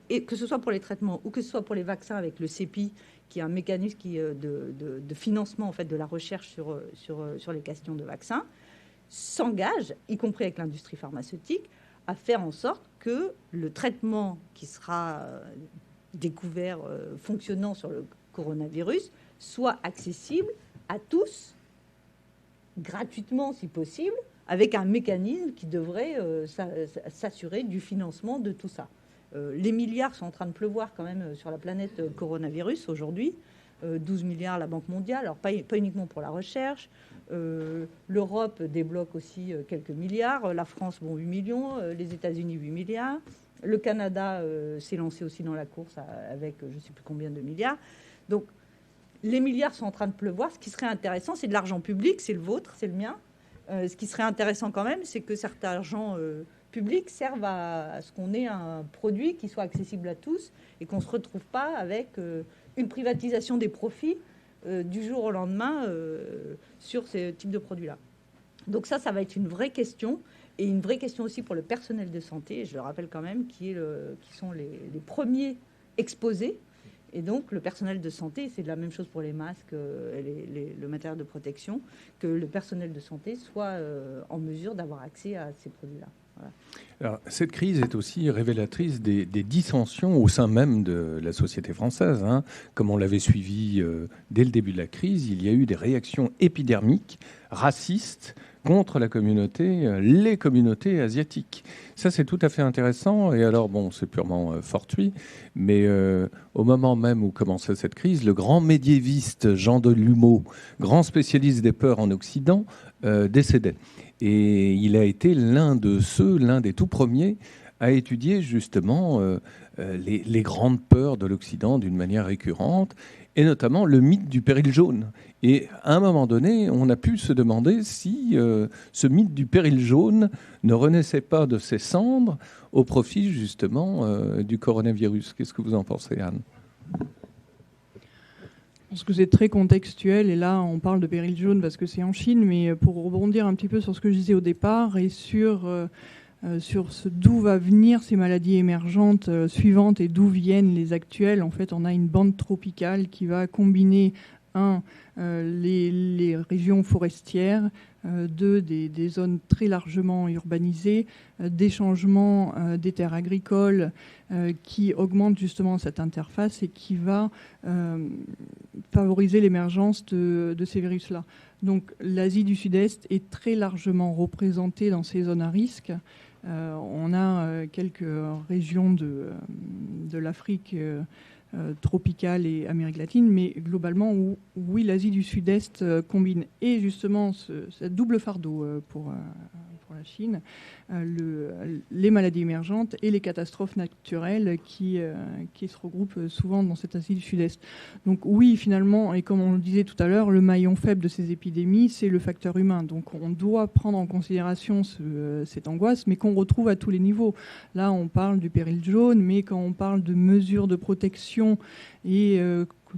et que ce soit pour les traitements ou que ce soit pour les vaccins avec le CEPI, qui est un mécanisme de financement en fait, de la recherche sur les questions de vaccins, s'engage, y compris avec l'industrie pharmaceutique, à faire en sorte que le traitement qui sera découvert fonctionnant sur le coronavirus soit accessible à tous, gratuitement si possible, avec un mécanisme qui devrait s'assurer du financement de tout ça. Les milliards sont en train de pleuvoir quand même sur la planète coronavirus aujourd'hui. 12 milliards la Banque mondiale, alors pas uniquement pour la recherche. L'Europe débloque aussi quelques milliards. La France, 8 millions. Les États-Unis, 8 milliards. Le Canada s'est lancé aussi dans la course avec je ne sais plus combien de milliards. Donc, les milliards sont en train de pleuvoir. Ce qui serait intéressant, c'est de l'argent public, c'est le vôtre, c'est le mien. Ce qui serait intéressant quand même, c'est que certains argent public servent à ce qu'on ait un produit qui soit accessible à tous et qu'on ne se retrouve pas avec une privatisation des profits du jour au lendemain sur ce type de produits-là. Donc ça va être une vraie question, et une vraie question aussi pour le personnel de santé, je le rappelle quand même, qui sont les premiers exposés. Et donc, le personnel de santé, c'est la même chose pour les masques et le matériel de protection, que le personnel de santé soit en mesure d'avoir accès à ces produits-là. Voilà. Alors, cette crise est aussi révélatrice des dissensions au sein même de la société française. Hein. Comme on l'avait suivi dès le début de la crise, il y a eu des réactions épidermiques, racistes, contre les communautés asiatiques. Ça, c'est tout à fait intéressant. Et alors, bon, c'est purement fortuit, mais au moment même où commençait cette crise, le grand médiéviste Jean Delumeau, grand spécialiste des peurs en Occident, décédait. Et il a été l'un des tout premiers à étudier justement les grandes peurs de l'Occident d'une manière récurrente, et notamment le mythe du péril jaune. Et à un moment donné, on a pu se demander si ce mythe du péril jaune ne renaissait pas de ses cendres au profit justement du coronavirus. Qu'est-ce que vous en pensez, Anne ? Je pense que c'est très contextuel, et là on parle de péril jaune parce que c'est en Chine, mais pour rebondir un petit peu sur ce que je disais au départ et sur d'où va venir ces maladies émergentes suivantes et d'où viennent les actuelles, en fait on a une bande tropicale qui va combiner les régions forestières, des zones très largement urbanisées, des changements des terres agricoles qui augmentent justement cette interface et qui va favoriser l'émergence de ces virus-là. Donc l'Asie du Sud-Est est très largement représentée dans ces zones à risque. On a quelques régions de l'Afrique tropicale et Amérique latine, mais globalement, oui, l'Asie du Sud-Est combine et justement ce double fardeau pour la Chine, les maladies émergentes et les catastrophes naturelles qui se regroupent souvent dans cette Asie du Sud-Est. Donc oui, finalement, et comme on le disait tout à l'heure, le maillon faible de ces épidémies, c'est le facteur humain. Donc on doit prendre en considération cette angoisse, mais qu'on retrouve à tous les niveaux. Là, on parle du péril jaune, mais quand on parle de mesures de protection et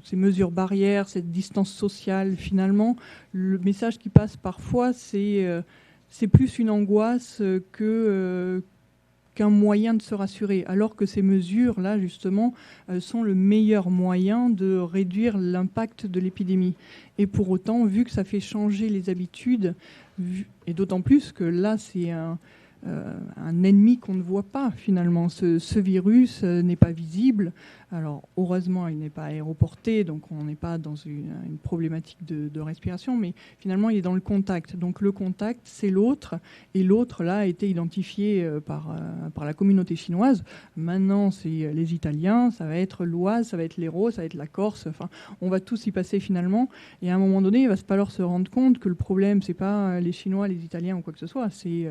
ces mesures barrières, cette distance sociale, finalement, le message qui passe parfois, c'est plus une angoisse qu'un moyen de se rassurer, alors que ces mesures-là, justement, sont le meilleur moyen de réduire l'impact de l'épidémie. Et pour autant, vu que ça fait changer les habitudes, et d'autant plus que là, c'est un ennemi qu'on ne voit pas, finalement. Ce virus n'est pas visible. Alors, heureusement, il n'est pas aéroporté, donc on n'est pas dans une problématique de respiration, mais finalement, il est dans le contact. Donc, le contact, c'est l'autre, et l'autre, là, a été identifié par la communauté chinoise. Maintenant, c'est les Italiens, ça va être l'Oise, ça va être l'Hérault, ça va être la Corse. Enfin, on va tous y passer, finalement. Et à un moment donné, il va falloir se rendre compte que le problème, c'est pas les Chinois, les Italiens ou quoi que ce soit, c'est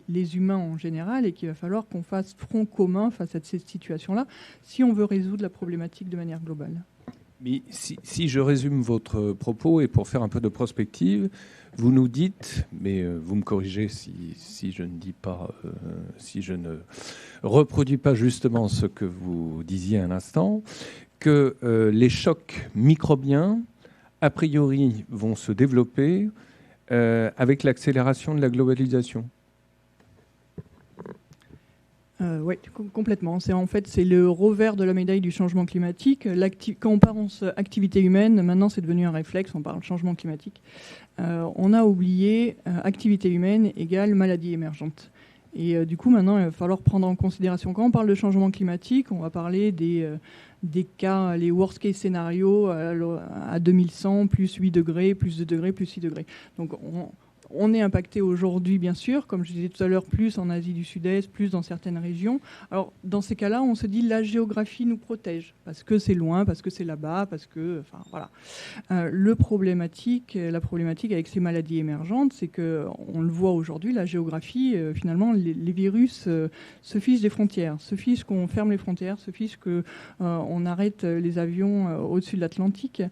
les humains en général, et qu'il va falloir qu'on fasse front commun face à cette situation-là, si on veut résoudre la problématique de manière globale. Mais si je résume votre propos, et pour faire un peu de prospective, vous nous dites, mais vous me corrigez si je ne dis pas, si je ne reproduis pas justement ce que vous disiez à l'instant, que les chocs microbiens, a priori, vont se développer avec l'accélération de la globalisation. Oui, complètement. C'est le revers de la médaille du changement climatique. Quand on pense activité humaine, maintenant c'est devenu un réflexe, on parle changement climatique. On a oublié activité humaine égale maladie émergente. Et du coup, maintenant, il va falloir prendre en considération. Quand on parle de changement climatique, on va parler des cas, les worst case scénarios à 2100, plus 8 degrés, plus 2 degrés, plus 6 degrés. Donc, on est impacté aujourd'hui, bien sûr, comme je disais tout à l'heure, plus en Asie du Sud-Est, plus dans certaines régions. Alors, dans ces cas-là, on se dit la géographie nous protège, parce que c'est loin, parce que c'est là-bas, parce que... Enfin, voilà. La problématique avec ces maladies émergentes, c'est qu'on le voit aujourd'hui, la géographie, finalement, les virus se fichent des frontières, se fichent qu'on ferme les frontières, se fichent qu'on arrête les avions au-dessus de l'Atlantique.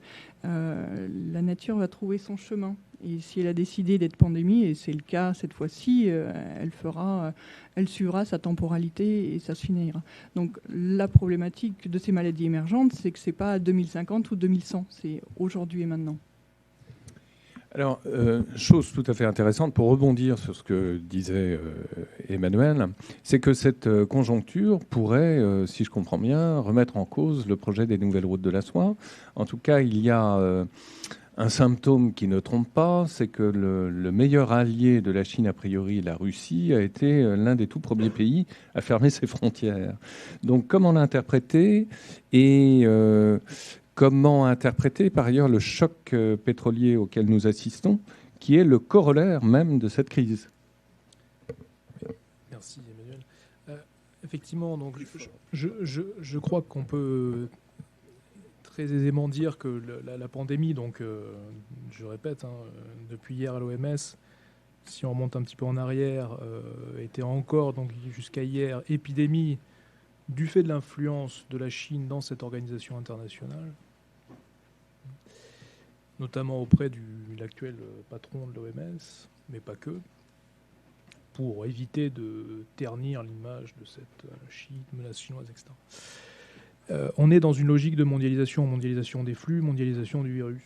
La nature va trouver son chemin. Et si elle a décidé d'être pandémie, et c'est le cas cette fois-ci, elle suivra sa temporalité et ça se finira. Donc la problématique de ces maladies émergentes, c'est que c'est pas 2050 ou 2100, c'est aujourd'hui et maintenant. Alors, chose tout à fait intéressante pour rebondir sur ce que disait Emmanuel, c'est que cette conjoncture pourrait, si je comprends bien, remettre en cause le projet des nouvelles routes de la soie. En tout cas, il y a un symptôme qui ne trompe pas, c'est que le meilleur allié de la Chine, a priori la Russie, a été l'un des tout premiers pays à fermer ses frontières. Donc, comment l'interpréter et comment interpréter par ailleurs le choc pétrolier auquel nous assistons, qui est le corollaire même de cette crise? Merci Emmanuel. Effectivement, donc, je crois qu'on peut très aisément dire que la pandémie, donc je répète, depuis hier à l'OMS, si on remonte un petit peu en arrière, était encore, donc jusqu'à hier, épidémie du fait de l'influence de la Chine dans cette organisation internationale, notamment auprès de l'actuel patron de l'OMS, mais pas que, pour éviter de ternir l'image de cette menace chinoise, etc. On est dans une logique de mondialisation des flux, mondialisation du virus.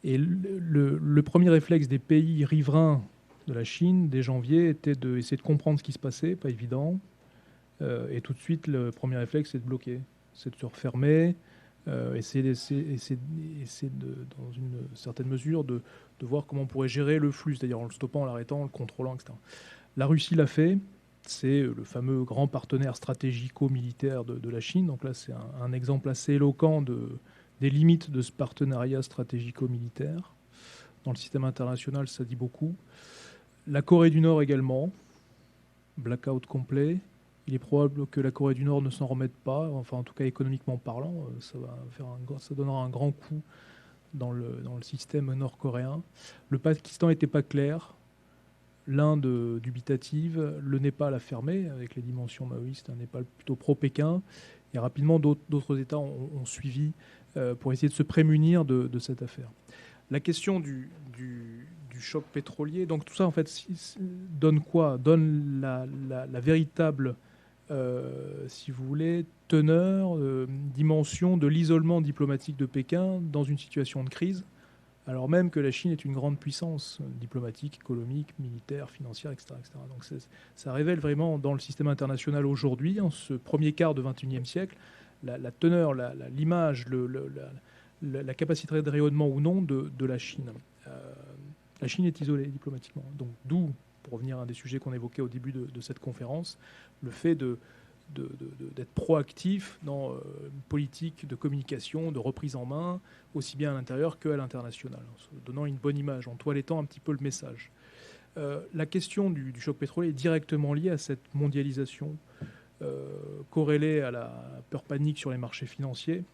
Et le premier réflexe des pays riverains de la Chine, dès janvier, était d'essayer de comprendre ce qui se passait, pas évident. Et tout de suite, le premier réflexe, c'est de bloquer, c'est de se refermer, essayer dans une certaine mesure, de voir comment on pourrait gérer le flux, c'est-à-dire en le stoppant, en l'arrêtant, en le contrôlant, etc. La Russie l'a fait. C'est le fameux grand partenaire stratégico-militaire de la Chine. Donc là, c'est un exemple assez éloquent des limites de ce partenariat stratégico-militaire. Dans le système international, ça dit beaucoup. La Corée du Nord également, blackout complet. Il est probable que la Corée du Nord ne s'en remette pas, enfin en tout cas économiquement parlant, ça donnera un grand coup dans le système nord-coréen. Le Pakistan n'était pas clair. L'Inde dubitative, le Népal a fermé avec les dimensions maoïstes, un Népal plutôt pro-Pékin. Et rapidement, d'autres États ont suivi pour essayer de se prémunir de cette affaire. La question du choc pétrolier, donc tout ça en fait donne quoi? Donne la véritable, si vous voulez, teneur, dimension de l'isolement diplomatique de Pékin dans une situation de crise, alors même que la Chine est une grande puissance diplomatique, économique, militaire, financière, etc. etc. Donc ça révèle vraiment dans le système international aujourd'hui, en ce premier quart du XXIe siècle, la teneur, l'image, la capacité de rayonnement ou non de la Chine. La Chine est isolée diplomatiquement. Donc d'où, pour revenir à un des sujets qu'on évoquait au début de cette conférence, le fait d'être proactif dans une politique de communication, de reprise en main, aussi bien à l'intérieur qu'à l'international, en se donnant une bonne image, en toilettant un petit peu le message. La question du choc pétrolier est directement liée à cette mondialisation, corrélée à la peur panique sur les marchés financiers,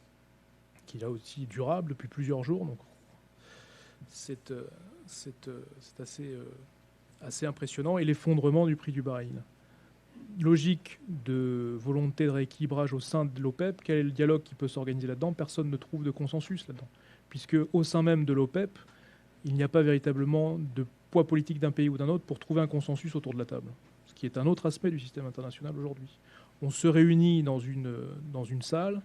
qui est là aussi durable depuis plusieurs jours. Donc c'est assez impressionnant. Et l'effondrement du prix du baril. Logique de volonté de rééquilibrage au sein de l'OPEP. Quel est le dialogue qui peut s'organiser là-dedans? Personne ne trouve de consensus là-dedans. Puisque au sein même de l'OPEP, il n'y a pas véritablement de poids politique d'un pays ou d'un autre pour trouver un consensus autour de la table. Ce qui est un autre aspect du système international aujourd'hui. On se réunit dans une salle,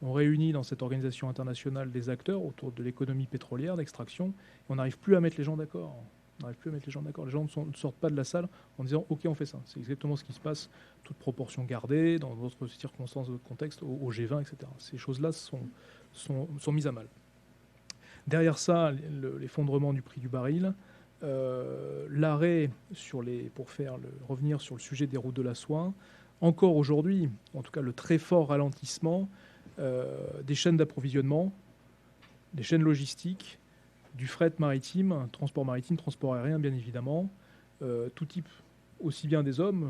on réunit dans cette organisation internationale des acteurs autour de l'économie pétrolière, d'extraction, et on n'arrive plus à mettre les gens d'accord. Les gens ne sortent pas de la salle en disant « Ok, on fait ça ». C'est exactement ce qui se passe, toute proportion gardée, dans d'autres circonstances, d'autres contextes, au G20, etc. Ces choses-là sont mises à mal. Derrière ça, l'effondrement du prix du baril, l'arrêt pour revenir sur le sujet des routes de la soie, encore aujourd'hui, en tout cas le très fort ralentissement des chaînes d'approvisionnement, des chaînes logistiques, du fret maritime, transport aérien bien évidemment, tout type, aussi bien des hommes,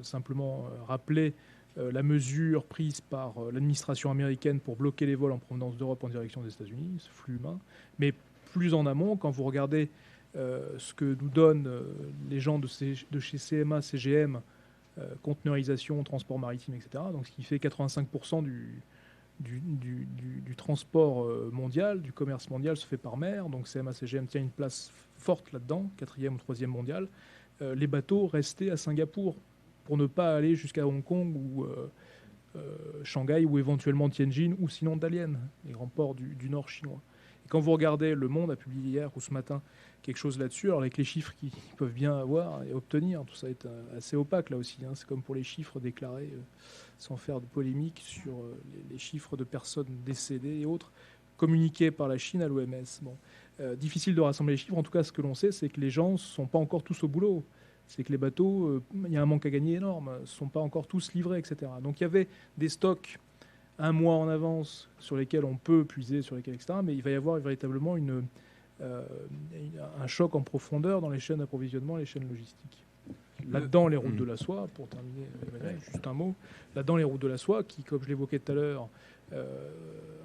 simplement rappeler la mesure prise par l'administration américaine pour bloquer les vols en provenance d'Europe en direction des États-Unis, ce flux humain, mais plus en amont, quand vous regardez ce que nous donnent les gens de chez CMA, CGM, conteneurisation, transport maritime, etc., donc ce qui fait 85% du transport mondial, du commerce mondial se fait par mer, donc CMA-CGM tient une place forte là-dedans, 4e ou 3e mondial. Les bateaux restaient à Singapour pour ne pas aller jusqu'à Hong Kong ou Shanghai ou éventuellement Tianjin ou sinon Dalian, les grands ports du nord chinois. Et quand vous regardez, Le Monde a publié hier ou ce matin quelque chose là-dessus, alors avec les chiffres qu'ils peuvent bien avoir et obtenir, tout ça est assez opaque là aussi, hein. C'est comme pour les chiffres déclarés, sans faire de polémique, sur les chiffres de personnes décédées et autres, communiqués par la Chine à l'OMS. Bon. Difficile de rassembler les chiffres, en tout cas ce que l'on sait, c'est que les gens ne sont pas encore tous au boulot. C'est que les bateaux, il y a un manque à gagner énorme, ne sont pas encore tous livrés, etc. Donc il y avait des stocks un mois en avance sur lesquels on peut puiser, sur lesquels, etc. Mais il va y avoir véritablement un choc en profondeur dans les chaînes d'approvisionnement, les chaînes logistiques. Là-dedans, les routes de la soie, pour terminer, Emmanuel, juste un mot, là-dedans, les routes de la soie, qui, comme je l'évoquais tout à l'heure,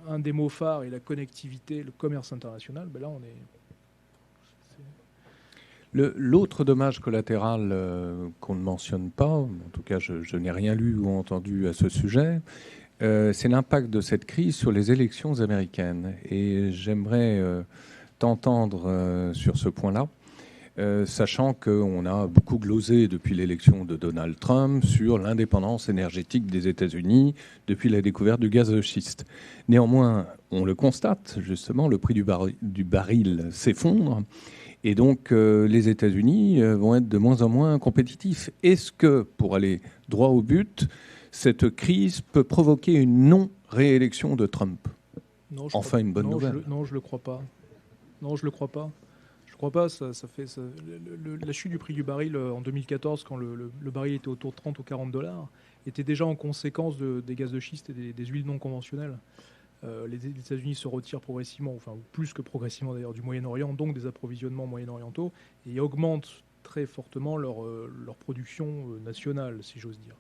un des mots phares est la connectivité, le commerce international, ben là, on est... L'autre dommage collatéral qu'on ne mentionne pas, en tout cas je n'ai rien lu ou entendu à ce sujet, c'est l'impact de cette crise sur les élections américaines. Et j'aimerais t'entendre sur ce point-là, sachant qu'on a beaucoup glosé depuis l'élection de Donald Trump sur l'indépendance énergétique des États-Unis depuis la découverte du gaz de schiste. Néanmoins, on le constate, justement, le prix du baril s'effondre. Et donc, les États-Unis vont être de moins en moins compétitifs. Est-ce que, pour aller droit au but, cette crise peut provoquer une non-réélection de Trump ? Non, enfin, une bonne nouvelle. Non, je ne le crois pas. Non, je ne le crois pas. Je ne crois pas. La chute du prix du baril en 2014, quand le baril était autour de 30 ou 40 $, était déjà en conséquence des gaz de schiste et des huiles non conventionnelles. Les États-Unis se retirent progressivement, enfin plus que progressivement d'ailleurs, du Moyen-Orient, donc des approvisionnements moyen-orientaux, et augmentent très fortement leur production nationale, si j'ose dire.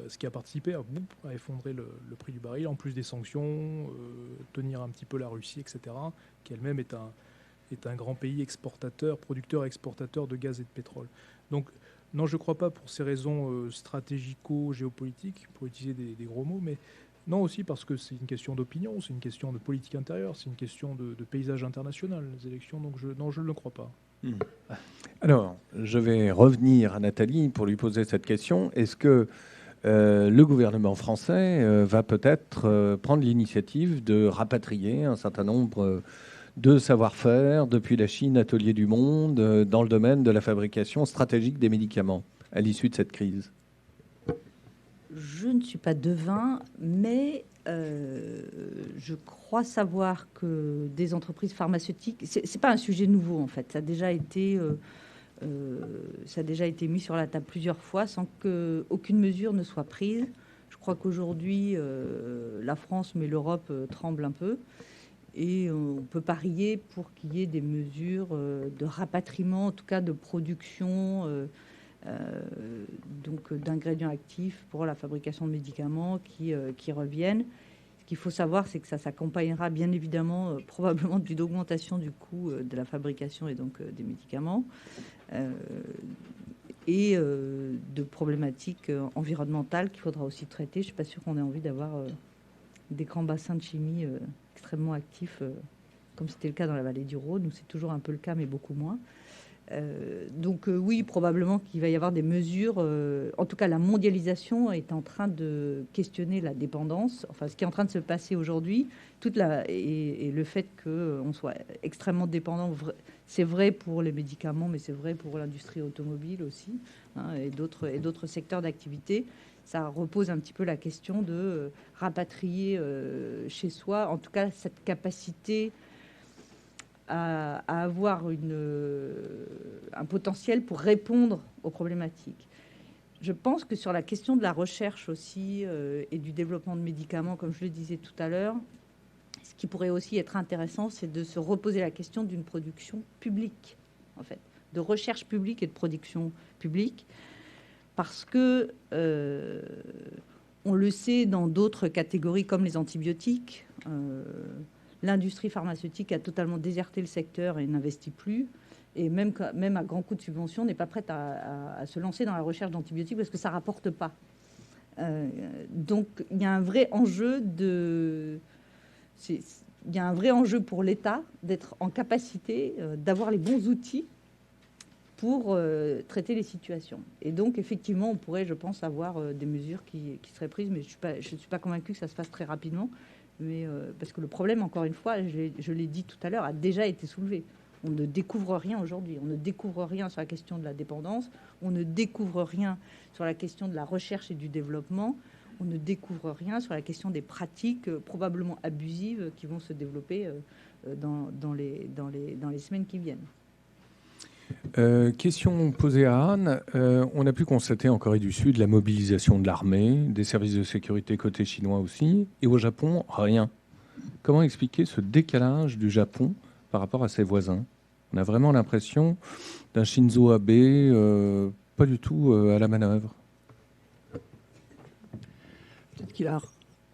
Ce qui a participé à effondrer le prix du baril, en plus des sanctions, tenir un petit peu la Russie, etc., qui elle-même est un grand pays exportateur, producteur-exportateur de gaz et de pétrole. Donc non, je ne crois pas pour ces raisons stratégico-géopolitiques, pour utiliser des gros mots, mais non, aussi parce que c'est une question d'opinion, c'est une question de politique intérieure, c'est une question de paysage international, les élections. Donc je ne le crois pas. Alors, je vais revenir à Nathalie pour lui poser cette question. Est-ce que le gouvernement français va peut-être prendre l'initiative de rapatrier un certain nombre de savoir-faire depuis la Chine, atelier du monde, dans le domaine de la fabrication stratégique des médicaments à l'issue de cette crise ? Je ne suis pas devin, mais je crois savoir que des entreprises pharmaceutiques, c'est pas un sujet nouveau en fait, ça a déjà été mis sur la table plusieurs fois sans qu'aucune mesure ne soit prise. Je crois qu'aujourd'hui, la France, mais l'Europe tremble un peu, et on peut parier pour qu'il y ait des mesures de rapatriement, en tout cas de production. Donc d'ingrédients actifs pour la fabrication de médicaments qui reviennent. Ce qu'il faut savoir, c'est que ça s'accompagnera bien évidemment probablement d'une augmentation du coût de la fabrication et donc des médicaments et de problématiques environnementales qu'il faudra aussi traiter. Je ne suis pas sûre qu'on ait envie d'avoir des grands bassins de chimie extrêmement actifs comme c'était le cas dans la vallée du Rhône, où c'est toujours un peu le cas mais beaucoup moins. Donc oui, probablement qu'il va y avoir des mesures. En tout cas, la mondialisation est en train de questionner la dépendance. Enfin, ce qui est en train de se passer aujourd'hui, et le fait qu'on soit extrêmement dépendant, c'est vrai pour les médicaments, mais c'est vrai pour l'industrie automobile aussi, hein, et d'autres secteurs d'activité. Ça repose un petit peu la question de rapatrier chez soi, en tout cas, cette capacité à avoir un potentiel pour répondre aux problématiques. Je pense que sur la question de la recherche aussi et du développement de médicaments, comme je le disais tout à l'heure, ce qui pourrait aussi être intéressant, c'est de se reposer la question d'une production publique, en fait, de recherche publique et de production publique, parce que on le sait dans d'autres catégories comme les antibiotiques. L'industrie pharmaceutique a totalement déserté le secteur et n'investit plus. Et même à grand coup de subvention, n'est pas prête à se lancer dans la recherche d'antibiotiques parce que ça ne rapporte pas. Donc, il y a un vrai enjeu pour l'État d'être en capacité d'avoir les bons outils pour traiter les situations. Et donc, effectivement, on pourrait, je pense, avoir des mesures qui seraient prises, mais je ne suis pas convaincue que ça se fasse très rapidement, mais, parce que le problème, encore une fois, je l'ai dit tout à l'heure, a déjà été soulevé. On ne découvre rien aujourd'hui. On ne découvre rien sur la question de la dépendance. On ne découvre rien sur la question de la recherche et du développement. On ne découvre rien sur la question des pratiques probablement abusives qui vont se développer dans les semaines qui viennent. Question posée à Anne. On a pu constater en Corée du Sud la mobilisation de l'armée, des services de sécurité côté chinois aussi, et au Japon, rien. Comment expliquer ce décalage du Japon par rapport à ses voisins ? On a vraiment l'impression d'un Shinzo Abe pas du tout à la manœuvre. Peut-être qu'il a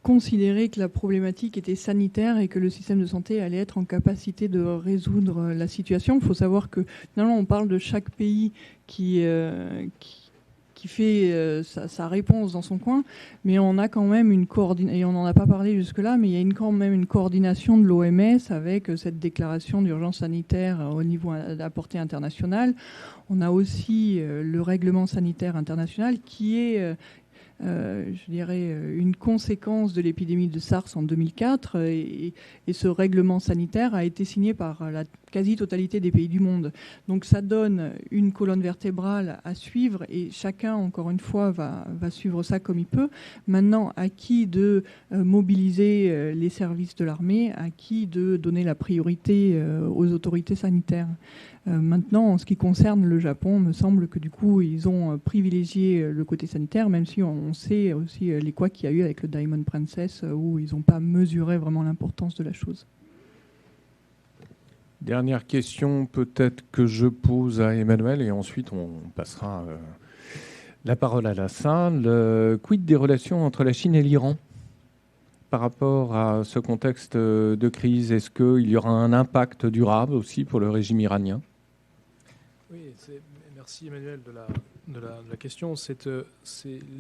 considéré que la problématique était sanitaire et que le système de santé allait être en capacité de résoudre la situation. Il faut savoir que finalement, on parle de chaque pays qui fait sa réponse dans son coin, mais on a quand même une coordination, et on n'en a pas parlé jusque-là, mais il y a quand même une coordination de l'OMS avec cette déclaration d'urgence sanitaire au niveau à la portée internationale. On a aussi le règlement sanitaire international qui est je dirais, une conséquence de l'épidémie de SARS en 2004. Et ce règlement sanitaire a été signé par la quasi-totalité des pays du monde. Donc ça donne une colonne vertébrale à suivre et chacun, encore une fois, va suivre ça comme il peut. Maintenant, à qui de mobiliser les services de l'armée, à qui de donner la priorité aux autorités sanitaires. Maintenant, en ce qui concerne le Japon, il me semble que du coup, ils ont privilégié le côté sanitaire, même si on sait aussi les couacs qu'il y a eu avec le Diamond Princess, où ils n'ont pas mesuré vraiment l'importance de la chose. Dernière question peut-être que je pose à Emmanuel, et ensuite on passera la parole à la salle. Quid des relations entre la Chine et l'Iran par rapport à ce contexte de crise? Est-ce qu'il y aura un impact durable aussi pour le régime iranien? Oui, merci Emmanuel de la question. C'est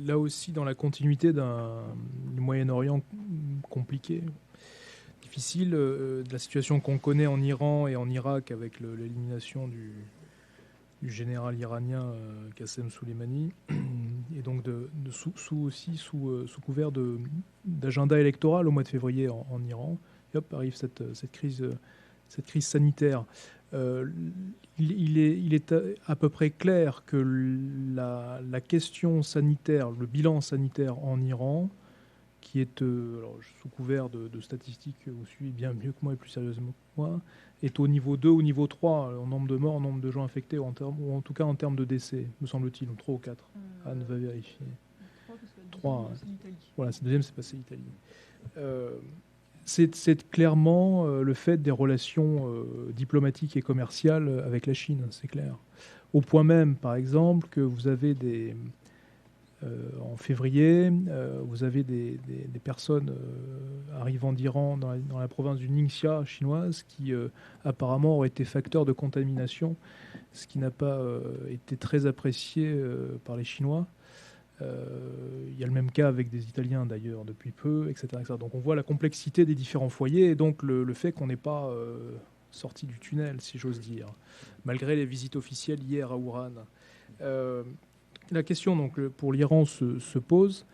là aussi dans la continuité du Moyen-Orient compliqué, difficile, de la situation qu'on connaît en Iran et en Irak avec l'élimination du général iranien Qassem Soleimani, et donc sous couvert d'agenda électoral au mois de février en Iran. Et hop, arrive cette crise sanitaire. Il est à peu près clair que la question sanitaire, le bilan sanitaire en Iran, qui est, alors, sous couvert de statistiques que vous suivez bien mieux que moi et plus sérieusement que moi, est au niveau 2 ou niveau 3, en nombre de morts, en nombre de gens infectés, ou en tout cas en termes de décès, me semble-t-il, ou 3 ou 4. Anne va vérifier. 3, voilà, c'est deuxième, c'est passé l'Italie. C'est clairement le fait des relations diplomatiques et commerciales avec la Chine, c'est clair. Au point même, par exemple, que vous avez en février, vous avez des personnes arrivant d'Iran dans la province du Ningxia chinoise qui apparemment auraient été facteurs de contamination, ce qui n'a pas été très apprécié par les Chinois. Il y a le même cas avec des Italiens d'ailleurs depuis peu, etc., etc. Donc on voit la complexité des différents foyers et donc le fait qu'on n'ait pas sorti du tunnel, si j'ose dire, malgré les visites officielles hier à Ouran. La question donc pour l'Iran se pose.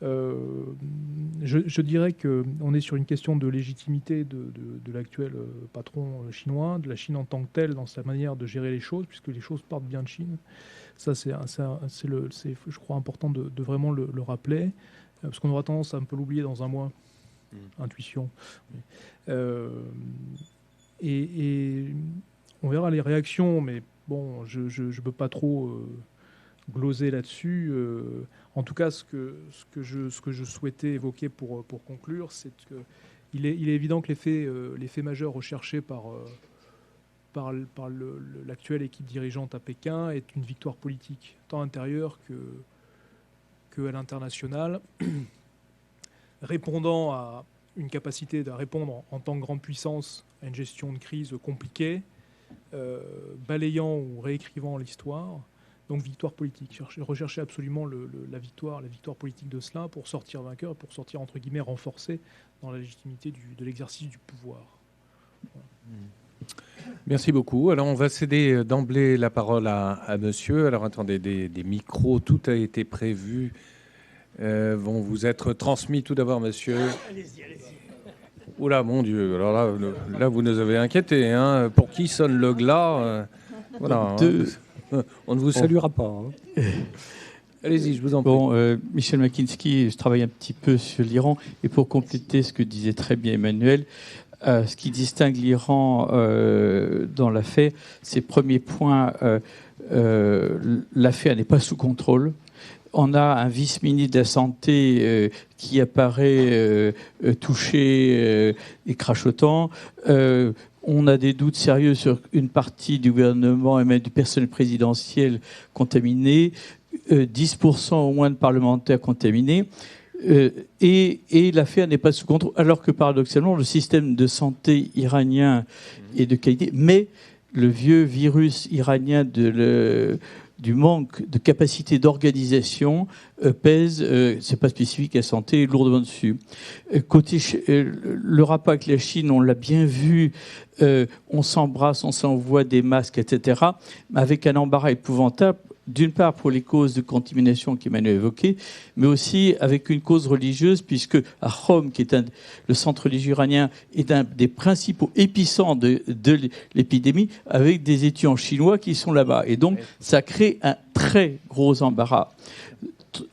Je dirais qu'on est sur une question de légitimité de l'actuel patron chinois, de la Chine en tant que telle dans sa manière de gérer les choses, puisque les choses partent bien de Chine. Ça, c'est je crois, important de vraiment le rappeler, parce qu'on aura tendance à un peu l'oublier dans un mois. Intuition. Et on verra les réactions, mais bon, je ne peux pas trop gloser là-dessus. En tout cas, ce que je souhaitais évoquer pour conclure, c'est qu'il est évident que l'effet majeur recherché par l'actuelle équipe dirigeante à Pékin est une victoire politique, tant intérieure que à l'international, répondant à une capacité de répondre en tant que grande puissance à une gestion de crise compliquée, balayant ou réécrivant l'histoire. Donc victoire politique, rechercher absolument la victoire politique de cela pour sortir vainqueur, pour sortir entre guillemets renforcé dans la légitimité de l'exercice du pouvoir. Voilà. Merci beaucoup. Alors, on va céder d'emblée la parole à monsieur. Alors, attendez, des micros, tout a été prévu, vont vous être transmis. Tout d'abord, monsieur. Allez-y. Oula, mon Dieu. Alors là, vous nous avez inquiétés. Hein. Pour qui sonne le glas voilà. On ne vous saluera pas. Hein. Allez-y, je vous en prie. Michel Makinski, je travaille un petit peu sur l'Iran. Et pour compléter ce que disait très bien Emmanuel, ce qui distingue l'Iran dans l'affaire, c'est premier point, l'affaire n'est pas sous contrôle. On a un vice-ministre de la Santé qui apparaît touché et crachotant. On a des doutes sérieux sur une partie du gouvernement et même du personnel présidentiel contaminé. 10% au moins de parlementaires contaminés. Et l'affaire n'est pas sous contrôle, alors que paradoxalement, le système de santé iranien est de qualité, mais le vieux virus iranien du manque de capacité d'organisation pèse, c'est pas spécifique à la santé, lourdement dessus. Côté le rapport avec la Chine, on l'a bien vu, on s'embrasse, on s'envoie des masques, etc., avec un embarras épouvantable. D'une part pour les causes de contamination qu'Emmanuel a évoquées, mais aussi avec une cause religieuse, puisque à Qom, qui est le centre religieux iranien, est un des principaux épicentres de l'épidémie, avec des étudiants chinois qui sont là-bas. Et donc, ça crée un très gros embarras.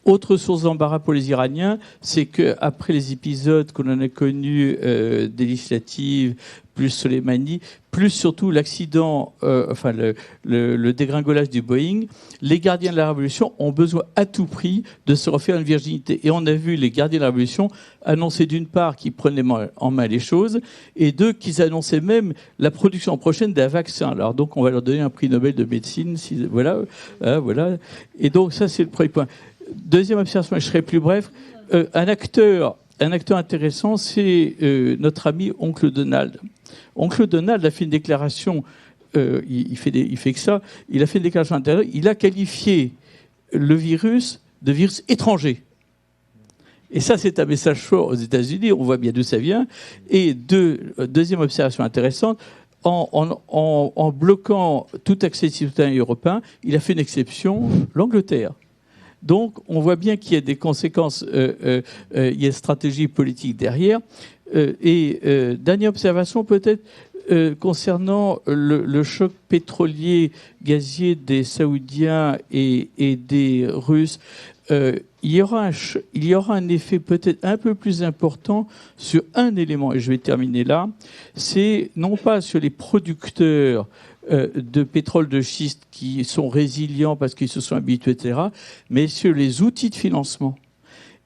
Autre source d'embarras pour les Iraniens, c'est qu'après les épisodes qu'on en a connus des législatives, plus Soleimani, plus surtout l'accident, le dégringolage du Boeing, les gardiens de la Révolution ont besoin à tout prix de se refaire une virginité. Et on a vu les gardiens de la Révolution annoncer d'une part qu'ils prenaient en main les choses, et deux, qu'ils annonçaient même la production prochaine d'un vaccin. Alors donc on va leur donner un prix Nobel de médecine. Voilà. Et donc ça c'est le premier point. Deuxième observation, et je serai plus bref, un acteur intéressant, c'est notre ami Oncle Donald. Oncle Donald a fait une déclaration, il fait que ça, il a fait une déclaration intérieure, il a qualifié le virus de virus étranger. Et ça, c'est un message fort aux États-Unis, on voit bien d'où ça vient. Et deuxième observation intéressante, en bloquant tout accès citoyen européen, il a fait une exception, l'Angleterre. Donc, on voit bien qu'il y a des conséquences, il y a une stratégie politique derrière. Dernière observation peut-être concernant le choc pétrolier gazier des Saoudiens et des Russes. Il y aura un effet peut-être un peu plus important sur un élément, et je vais terminer là, c'est non pas sur les producteurs de pétrole de schiste qui sont résilients parce qu'ils se sont habitués, etc., mais sur les outils de financement.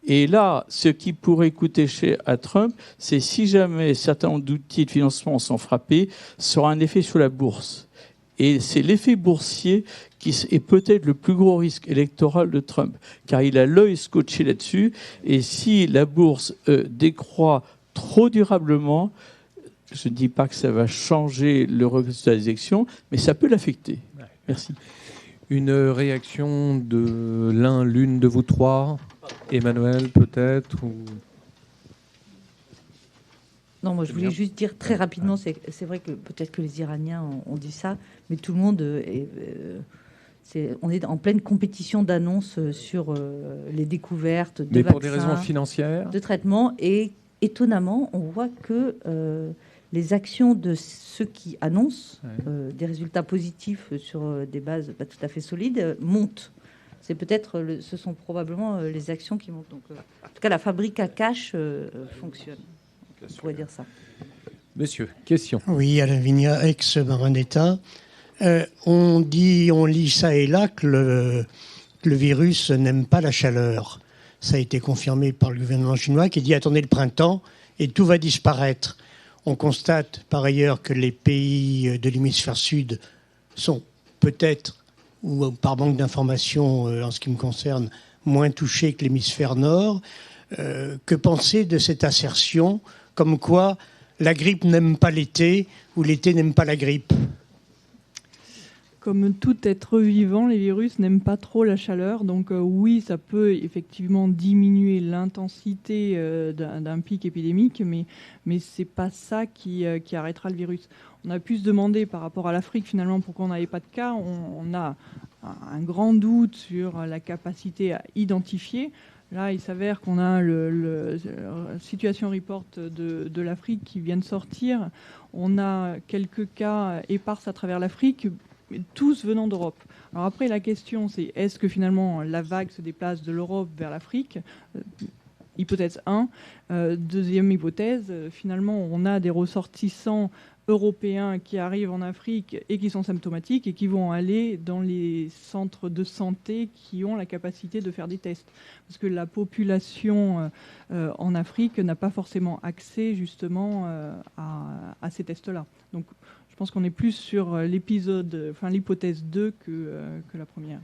Et là, ce qui pourrait coûter cher à Trump, c'est si jamais certains outils de financement sont frappés, ça aura un effet sur la bourse. Et c'est l'effet boursier qui est peut-être le plus gros risque électoral de Trump, car il a l'œil scotché là-dessus. Et si la bourse décroît trop durablement, je ne dis pas que ça va changer le résultat des élections, mais ça peut l'affecter. Merci. Une réaction de l'une de vous trois, Emmanuel peut-être ou... Non, moi je voulais juste dire très rapidement, c'est vrai que peut-être que les Iraniens ont dit ça, mais tout le monde on est en pleine compétition d'annonces sur les découvertes de vaccins. Mais pour des raisons financières, de traitement, et étonnamment, on voit que les actions de ceux qui annoncent des résultats positifs sur des bases pas tout à fait solides montent. C'est peut-être, ce sont probablement les actions qui montent. Donc, en tout cas, la fabrique à cash fonctionne. On pourrait dire ça. Monsieur, question. Oui, Alain Vignat, ex-marin d'État. On lit ça et là que le virus n'aime pas la chaleur. Ça a été confirmé par le gouvernement chinois qui dit attendez le printemps et tout va disparaître. On constate par ailleurs que les pays de l'hémisphère sud sont peut-être, ou par manque d'informations en ce qui me concerne, moins touchés que l'hémisphère nord. Que penser de cette assertion comme quoi la grippe n'aime pas l'été ou l'été n'aime pas la grippe ? Comme tout être vivant, les virus n'aiment pas trop la chaleur. Donc oui, ça peut effectivement diminuer l'intensité d'un pic épidémique, mais ce n'est pas ça qui arrêtera le virus. On a pu se demander par rapport à l'Afrique, finalement, pourquoi on n'avait pas de cas. On a un grand doute sur la capacité à identifier. Là, il s'avère qu'on a le Situation Report de l'Afrique qui vient de sortir. On a quelques cas épars à travers l'Afrique, mais tous venant d'Europe. Alors après, la question, c'est est-ce que finalement la vague se déplace de l'Europe vers l'Afrique ? Hypothèse 1. Deuxième hypothèse, finalement, on a des ressortissants européens qui arrivent en Afrique et qui sont symptomatiques et qui vont aller dans les centres de santé qui ont la capacité de faire des tests. Parce que la population en Afrique n'a pas forcément accès justement à ces tests-là. Donc je pense qu'on est plus sur l'hypothèse 2 que la première.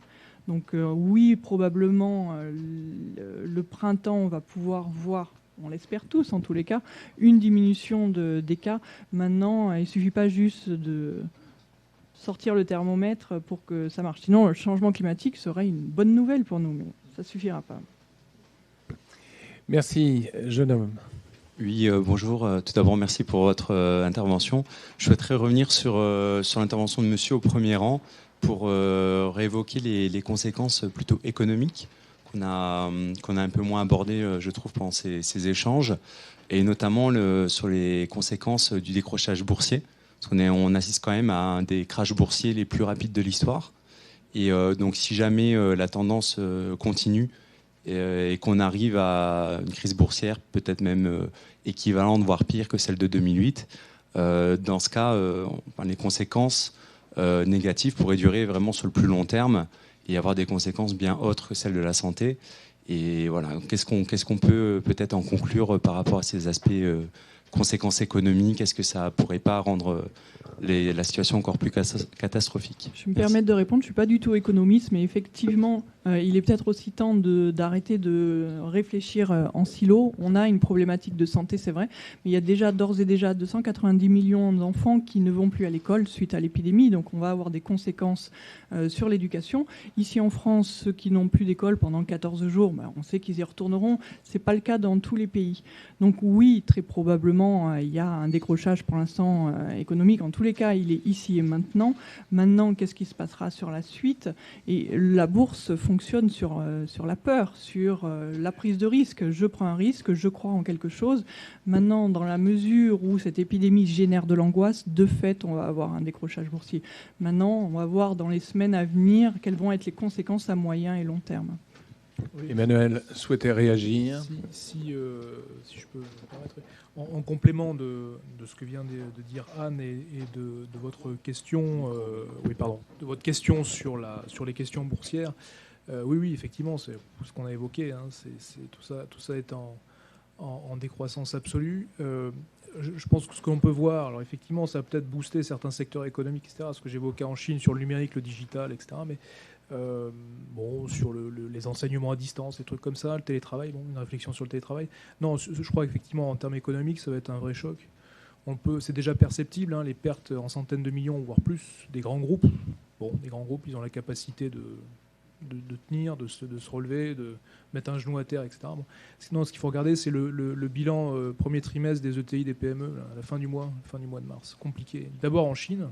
Donc oui, probablement le printemps, on va pouvoir voir, on l'espère tous en tous les cas, une diminution des cas. Maintenant, il ne suffit pas juste de sortir le thermomètre pour que ça marche. Sinon, le changement climatique serait une bonne nouvelle pour nous, mais ça ne suffira pas. Merci, jeune homme. Oui, bonjour. Tout d'abord, merci pour votre intervention. Je souhaiterais revenir sur l'intervention de monsieur au premier rang pour réévoquer les conséquences plutôt économiques qu'on a un peu moins abordées, je trouve, pendant ces échanges, et notamment sur les conséquences du décrochage boursier. Parce qu'on assiste quand même à un des crashs boursiers les plus rapides de l'histoire. Et donc, si jamais la tendance continue et qu'on arrive à une crise boursière peut-être même équivalente, voire pire que celle de 2008, dans ce cas, les conséquences négatives pourraient durer vraiment sur le plus long terme et avoir des conséquences bien autres que celles de la santé. Et voilà, qu'est-ce qu'on peut peut-être en conclure par rapport à ces aspects conséquences économiques? Est-ce que ça ne pourrait pas rendre la situation encore plus catastrophique? Je me permets de répondre, je ne suis pas du tout économiste, mais effectivement, il est peut-être aussi temps d'arrêter de réfléchir en silo. On a une problématique de santé, c'est vrai, mais il y a d'ores et déjà 290 millions d'enfants qui ne vont plus à l'école suite à l'épidémie, donc on va avoir des conséquences sur l'éducation. Ici en France, ceux qui n'ont plus d'école pendant 14 jours, on sait qu'ils y retourneront. Ce n'est pas le cas dans tous les pays. Donc oui, très probablement, il y a un décrochage pour l'instant économique. En tous les cas, il est ici et maintenant. Maintenant, qu'est-ce qui se passera sur la suite? Et la bourse fonctionne sur la peur, sur la prise de risque. Je prends un risque, je crois en quelque chose. Maintenant, dans la mesure où cette épidémie génère de l'angoisse, de fait, on va avoir un décrochage boursier. Maintenant, on va voir dans les semaines à venir quelles vont être les conséquences à moyen et long terme. Oui. Emmanuel souhaitait réagir. Si je peux me permettre, en complément de ce que vient de dire Anne et de votre question, de votre question sur les questions boursières, oui, effectivement, c'est ce qu'on a évoqué. Hein, tout ça est en décroissance absolue. Je pense que ce qu'on peut voir, alors effectivement, ça va peut-être booster certains secteurs économiques, etc. Ce que j'évoquais en Chine sur le numérique, le digital, etc. Mais sur les enseignements à distance, des trucs comme ça, le télétravail, une réflexion sur le télétravail. Non, je crois qu'effectivement, en termes économiques, ça va être un vrai choc. C'est déjà perceptible, les pertes en centaines de millions, voire plus, des grands groupes. Les grands groupes, ils ont la capacité de tenir, de se relever, de mettre un genou à terre, etc. Sinon, ce qu'il faut regarder, c'est le bilan premier trimestre des ETI, des PME, à la fin du mois de mars. Compliqué. D'abord en Chine,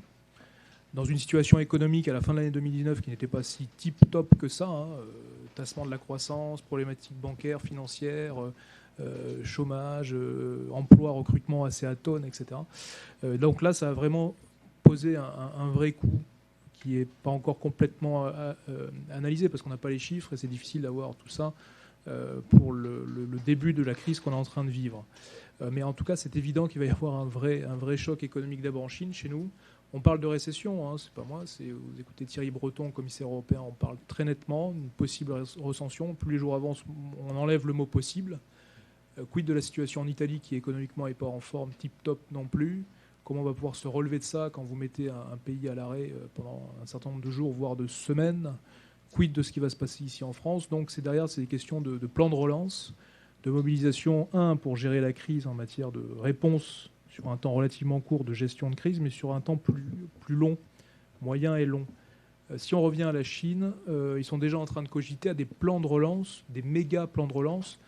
dans une situation économique à la fin de l'année 2019 qui n'était pas si tip-top que ça, tassement de la croissance, problématiques bancaires, financières, chômage, emploi, recrutement assez à tonnes, etc. Donc là, ça a vraiment posé un vrai coup qui n'est pas encore complètement analysé parce qu'on n'a pas les chiffres et c'est difficile d'avoir tout ça pour le début de la crise qu'on est en train de vivre. Mais en tout cas, c'est évident qu'il va y avoir un vrai choc économique d'abord en Chine, chez nous. On parle de récession, c'est pas moi, vous écoutez Thierry Breton, commissaire européen, on parle très nettement d'une possible recension. Plus les jours avancent, on enlève le mot possible. Quid de la situation en Italie qui économiquement n'est pas en forme tip-top non plus? Comment on va pouvoir se relever de ça quand vous mettez un pays à l'arrêt pendant un certain nombre de jours, voire de semaines? Quid de ce qui va se passer ici en France? Donc c'est des questions de plan de relance, de mobilisation, pour gérer la crise en matière de réponse sur un temps relativement court de gestion de crise, mais sur un temps plus long, moyen et long. Si on revient à la Chine, ils sont déjà en train de cogiter à des plans de relance, des méga plans de relance,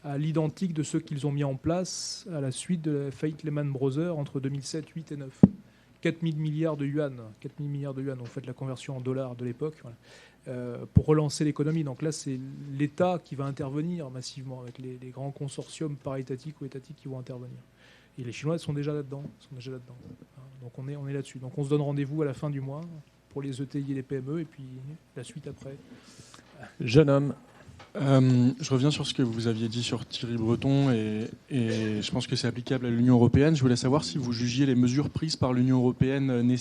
à l'identique de ceux qu'ils ont mis en place à la suite de la faillite Lehman Brothers entre 2007, 8 et 9. 4 000 milliards de yuan. 4 000 milliards de yuan, on fait la conversion en dollars de l'époque, voilà, pour relancer l'économie. Donc là, c'est l'État qui va intervenir massivement avec les grands consortiums parétatiques ou étatiques qui vont intervenir. Et les Chinois sont déjà là-dedans. Donc on est là-dessus. Donc on se donne rendez-vous à la fin du mois pour les ETI et les PME, et puis la suite après. Jeune homme. Je reviens sur ce que vous aviez dit sur Thierry Breton et je pense que c'est applicable à l'Union européenne. Je voulais savoir si vous jugiez les mesures prises par l'Union européenne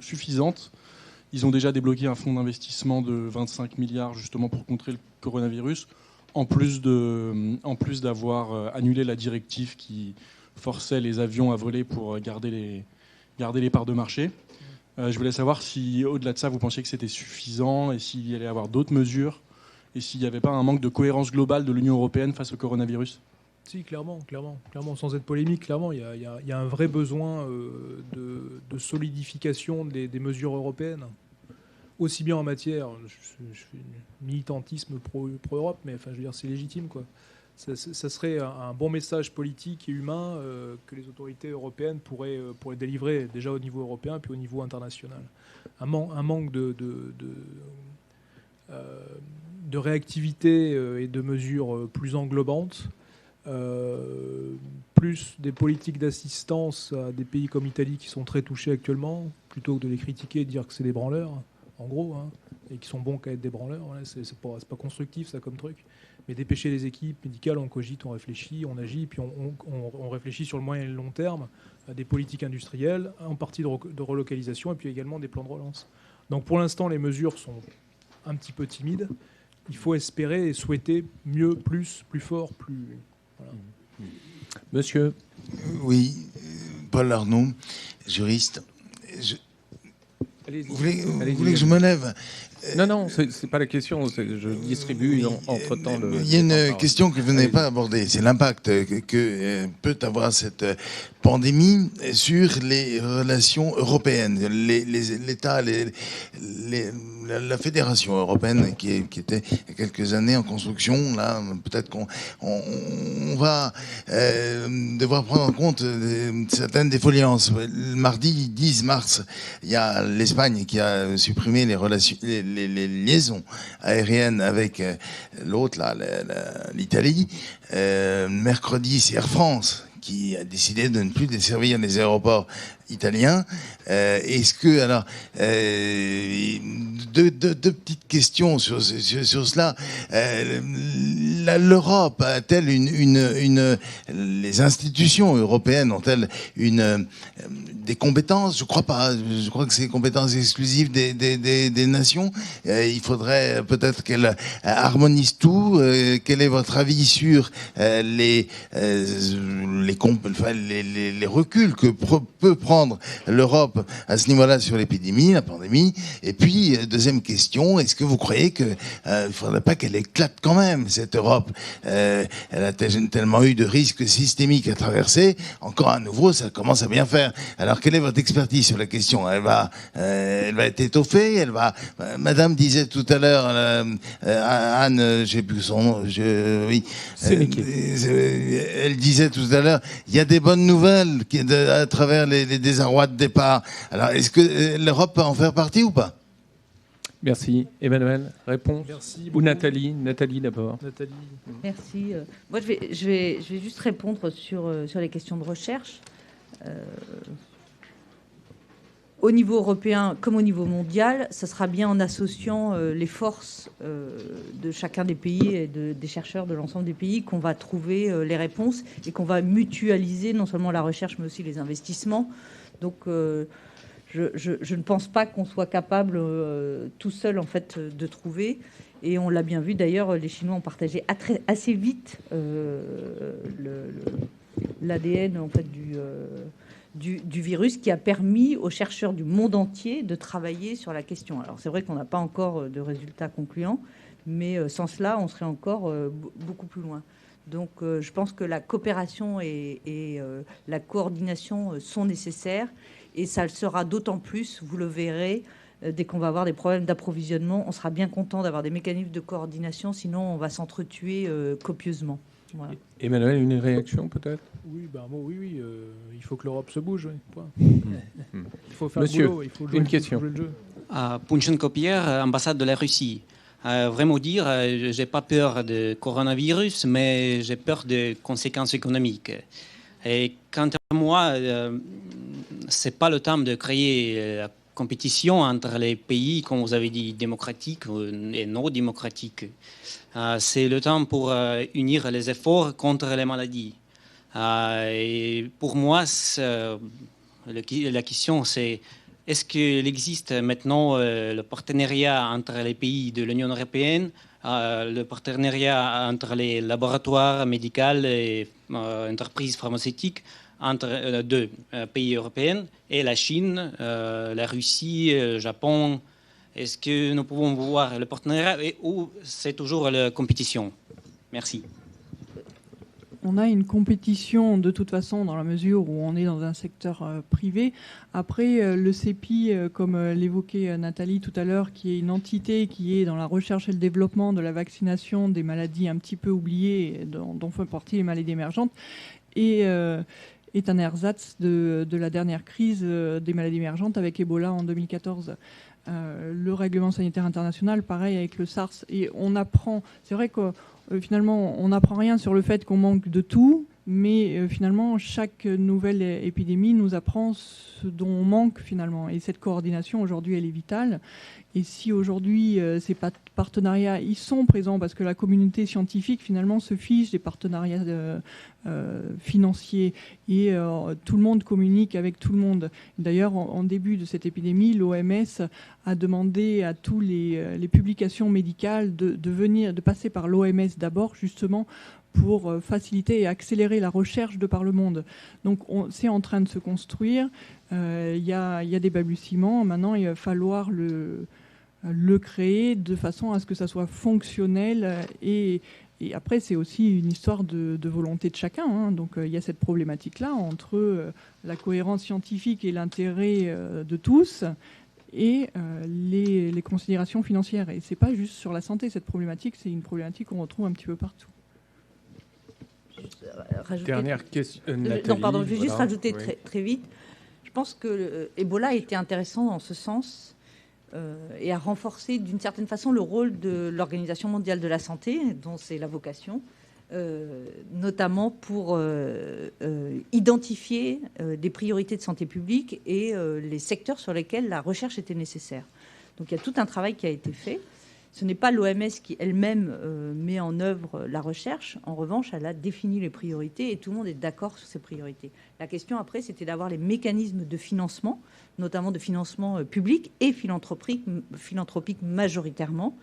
suffisantes. Ils ont déjà débloqué un fonds d'investissement de 25 milliards justement pour contrer le coronavirus, en plus d'avoir annulé la directive qui forçait les avions à voler pour garder les parts de marché. Je voulais savoir si, au-delà de ça, vous pensiez que c'était suffisant et s'il y allait y avoir d'autres mesures et s'il n'y avait pas un manque de cohérence globale de l'Union européenne face au coronavirus. Si, clairement, sans être polémique, clairement, il y a un vrai besoin de solidification des mesures européennes, aussi bien en matière, je fais un militantisme pro-Europe, mais enfin, je veux dire, c'est légitime, quoi. Ça serait un bon message politique et humain que les autorités européennes pourraient délivrer déjà au niveau européen puis au niveau international. Un manque de réactivité et de mesures plus englobantes, plus des politiques d'assistance à des pays comme l'Italie qui sont très touchés actuellement, plutôt que de les critiquer et de dire que c'est des branleurs, en gros, et qui sont bons qu'à être des branleurs. Voilà, c'est pas constructif, ça, comme truc. Mais dépêcher les équipes médicales, on cogite, on réfléchit, on agit, puis on réfléchit sur le moyen et le long terme à des politiques industrielles, en partie de relocalisation, et puis également des plans de relance. Donc pour l'instant, les mesures sont un petit peu timides. Il faut espérer et souhaiter mieux, plus fort, plus... Voilà. Monsieur. Oui, Paul Arnaud, juriste. Allez-y. Vous voulez que je me lève? Non, c'est pas la question. Je distribue entre-temps le... Il y a une question que vous n'avez pas abordée. C'est l'impact que peut avoir cette pandémie sur les relations européennes. L'État, la fédération européenne qui était il y a quelques années en construction. Là, peut-être qu'on va devoir prendre en compte certaines défaillances. Le mardi 10 mars, il y a l'Espagne qui a supprimé les relations... les liaisons aériennes avec l'autre, là, l'Italie. Mercredi, c'est Air France qui a décidé de ne plus desservir les aéroports italiens. Est-ce que, alors, deux petites questions sur cela. L'Europe a-t-elle les institutions européennes ont-elles des compétences? Je crois pas. Je crois que c'est des compétences exclusives des nations. Il faudrait peut-être qu'elles harmonisent tout. Quel est votre avis sur les reculs que peut prendre l'Europe à ce niveau-là sur l'épidémie, la pandémie? Et puis, deuxième question, est-ce que vous croyez que il faudrait pas qu'elle éclate quand même, cette Europe? Elle a tellement eu de risques systémiques à traverser. Encore à nouveau, ça commence à bien faire. Alors, quelle est votre expertise sur la question? Elle va être étoffée. Madame disait tout à l'heure, Anne, j'ai plus son nom. Oui. Elle disait tout à l'heure, il y a des bonnes nouvelles à travers les désarrois de départ. Alors, est-ce que l'Europe peut en faire partie ou pas? Merci. Emmanuel, réponse? Merci. Ou Nathalie d'abord. Nathalie. Merci. Moi, je vais juste répondre sur les questions de recherche. Au niveau européen comme au niveau mondial, ça sera bien en associant les forces de chacun des pays et des chercheurs de l'ensemble des pays qu'on va trouver les réponses et qu'on va mutualiser non seulement la recherche mais aussi les investissements. Donc je ne pense pas qu'on soit capable tout seul en fait de trouver. Et on l'a bien vu d'ailleurs, les Chinois ont partagé assez vite l'ADN en fait du virus, qui a permis aux chercheurs du monde entier de travailler sur la question. Alors c'est vrai qu'on n'a pas encore de résultats concluants, mais sans cela, on serait encore beaucoup plus loin. Donc je pense que la coopération et la coordination sont nécessaires, et ça le sera d'autant plus, vous le verrez, Dès qu'on va avoir des problèmes d'approvisionnement, on sera bien content d'avoir des mécanismes de coordination, sinon on va s'entretuer copieusement. Voilà. Emmanuel, une réaction peut-être? Oui, il faut que l'Europe se bouge. Point. Il faut faire Monsieur, le boulot, il faut jouer, une question. jouer le jeu. Punchen Kopier, ambassade de la Russie. Vraiment dire, j'ai pas peur de coronavirus, mais j'ai peur des conséquences économiques. Et quant à moi, c'est pas le temps de créer la compétition entre les pays, comme vous avez dit, démocratiques et non démocratiques. C'est le temps pour unir les efforts contre les maladies. Et pour moi, la question c'est: est-ce qu'il existe maintenant le partenariat entre les pays de l'Union européenne, le partenariat entre les laboratoires médicaux et entreprises pharmaceutiques entre deux pays européens et la Chine, la Russie, le Japon? Est-ce que nous pouvons voir le partenariat ou c'est toujours la compétition? Merci. On a une compétition de toute façon dans la mesure où on est dans un secteur privé. Après, le CEPI, comme l'évoquait Nathalie tout à l'heure, qui est une entité qui est dans la recherche et le développement de la vaccination des maladies un petit peu oubliées, dont font partie les maladies émergentes, et est un ersatz de la dernière crise des maladies émergentes avec Ebola en 2014. Le règlement sanitaire international, pareil avec le SARS. Et on apprend, c'est vrai que finalement, on n'apprend rien sur le fait qu'on manque de tout, mais finalement, chaque nouvelle épidémie nous apprend ce dont on manque finalement. Et cette coordination, aujourd'hui, elle est vitale. Et si aujourd'hui, ces partenariats, ils sont présents parce que la communauté scientifique, finalement, se fiche des partenariats financiers et tout le monde communique avec tout le monde. D'ailleurs, en début de cette épidémie, l'OMS a demandé à tous les publications médicales de passer par l'OMS d'abord, justement, pour faciliter et accélérer la recherche de par le monde. Donc c'est en train de se construire. Il y a des balbutiements. Maintenant, il va falloir le créer de façon à ce que ça soit fonctionnel. Et après, c'est aussi une histoire de volonté de chacun. Hein. Donc il y a cette problématique-là entre la cohérence scientifique et l'intérêt de tous et les considérations financières. Et c'est pas juste sur la santé, cette problématique, c'est une problématique qu'on retrouve un petit peu partout. Dernière question. Non, pardon, je vais juste rajouter très vite. Je pense que Ebola a été intéressant dans ce sens et a renforcé d'une certaine façon le rôle de l'Organisation mondiale de la santé, dont c'est la vocation, notamment pour identifier des priorités de santé publique et les secteurs sur lesquels la recherche était nécessaire. Donc il y a tout un travail qui a été fait. Ce n'est pas l'OMS qui elle-même met en œuvre la recherche. En revanche, elle a défini les priorités et tout le monde est d'accord sur ces priorités. La question après, c'était d'avoir les mécanismes de financement, notamment de financement public et philanthropique majoritairement,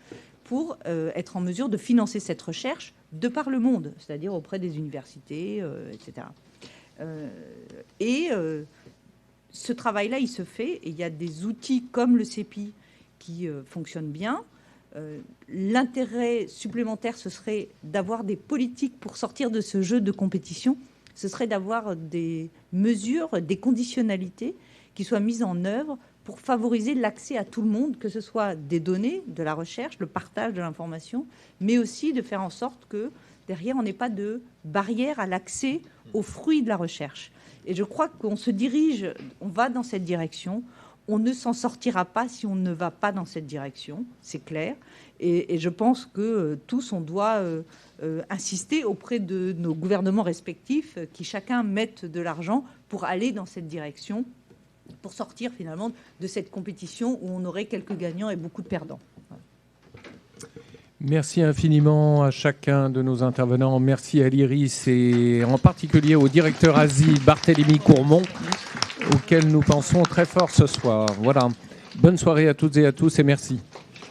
pour être en mesure de financer cette recherche de par le monde, c'est-à-dire auprès des universités, etc. Ce travail-là, il se fait et il y a des outils comme le CEPI qui fonctionnent bien. L'intérêt supplémentaire, ce serait d'avoir des politiques pour sortir de ce jeu de compétition. Ce serait d'avoir des mesures, des conditionnalités qui soient mises en œuvre pour favoriser l'accès à tout le monde, que ce soit des données, de la recherche, le partage de l'information, mais aussi de faire en sorte que derrière, on n'ait pas de barrière à l'accès aux fruits de la recherche. Et je crois qu'on se dirige, on va dans cette direction. On ne s'en sortira pas si on ne va pas dans cette direction, c'est clair. Et je pense que tous, on doit insister auprès de nos gouvernements respectifs qui chacun mettent de l'argent pour aller dans cette direction, pour sortir finalement de cette compétition où on aurait quelques gagnants et beaucoup de perdants. Merci infiniment à chacun de nos intervenants. Merci à l'IRIS et en particulier au directeur Asie, Barthélemy Courmont, auquel nous pensons très fort ce soir. Voilà. Bonne soirée à toutes et à tous et merci.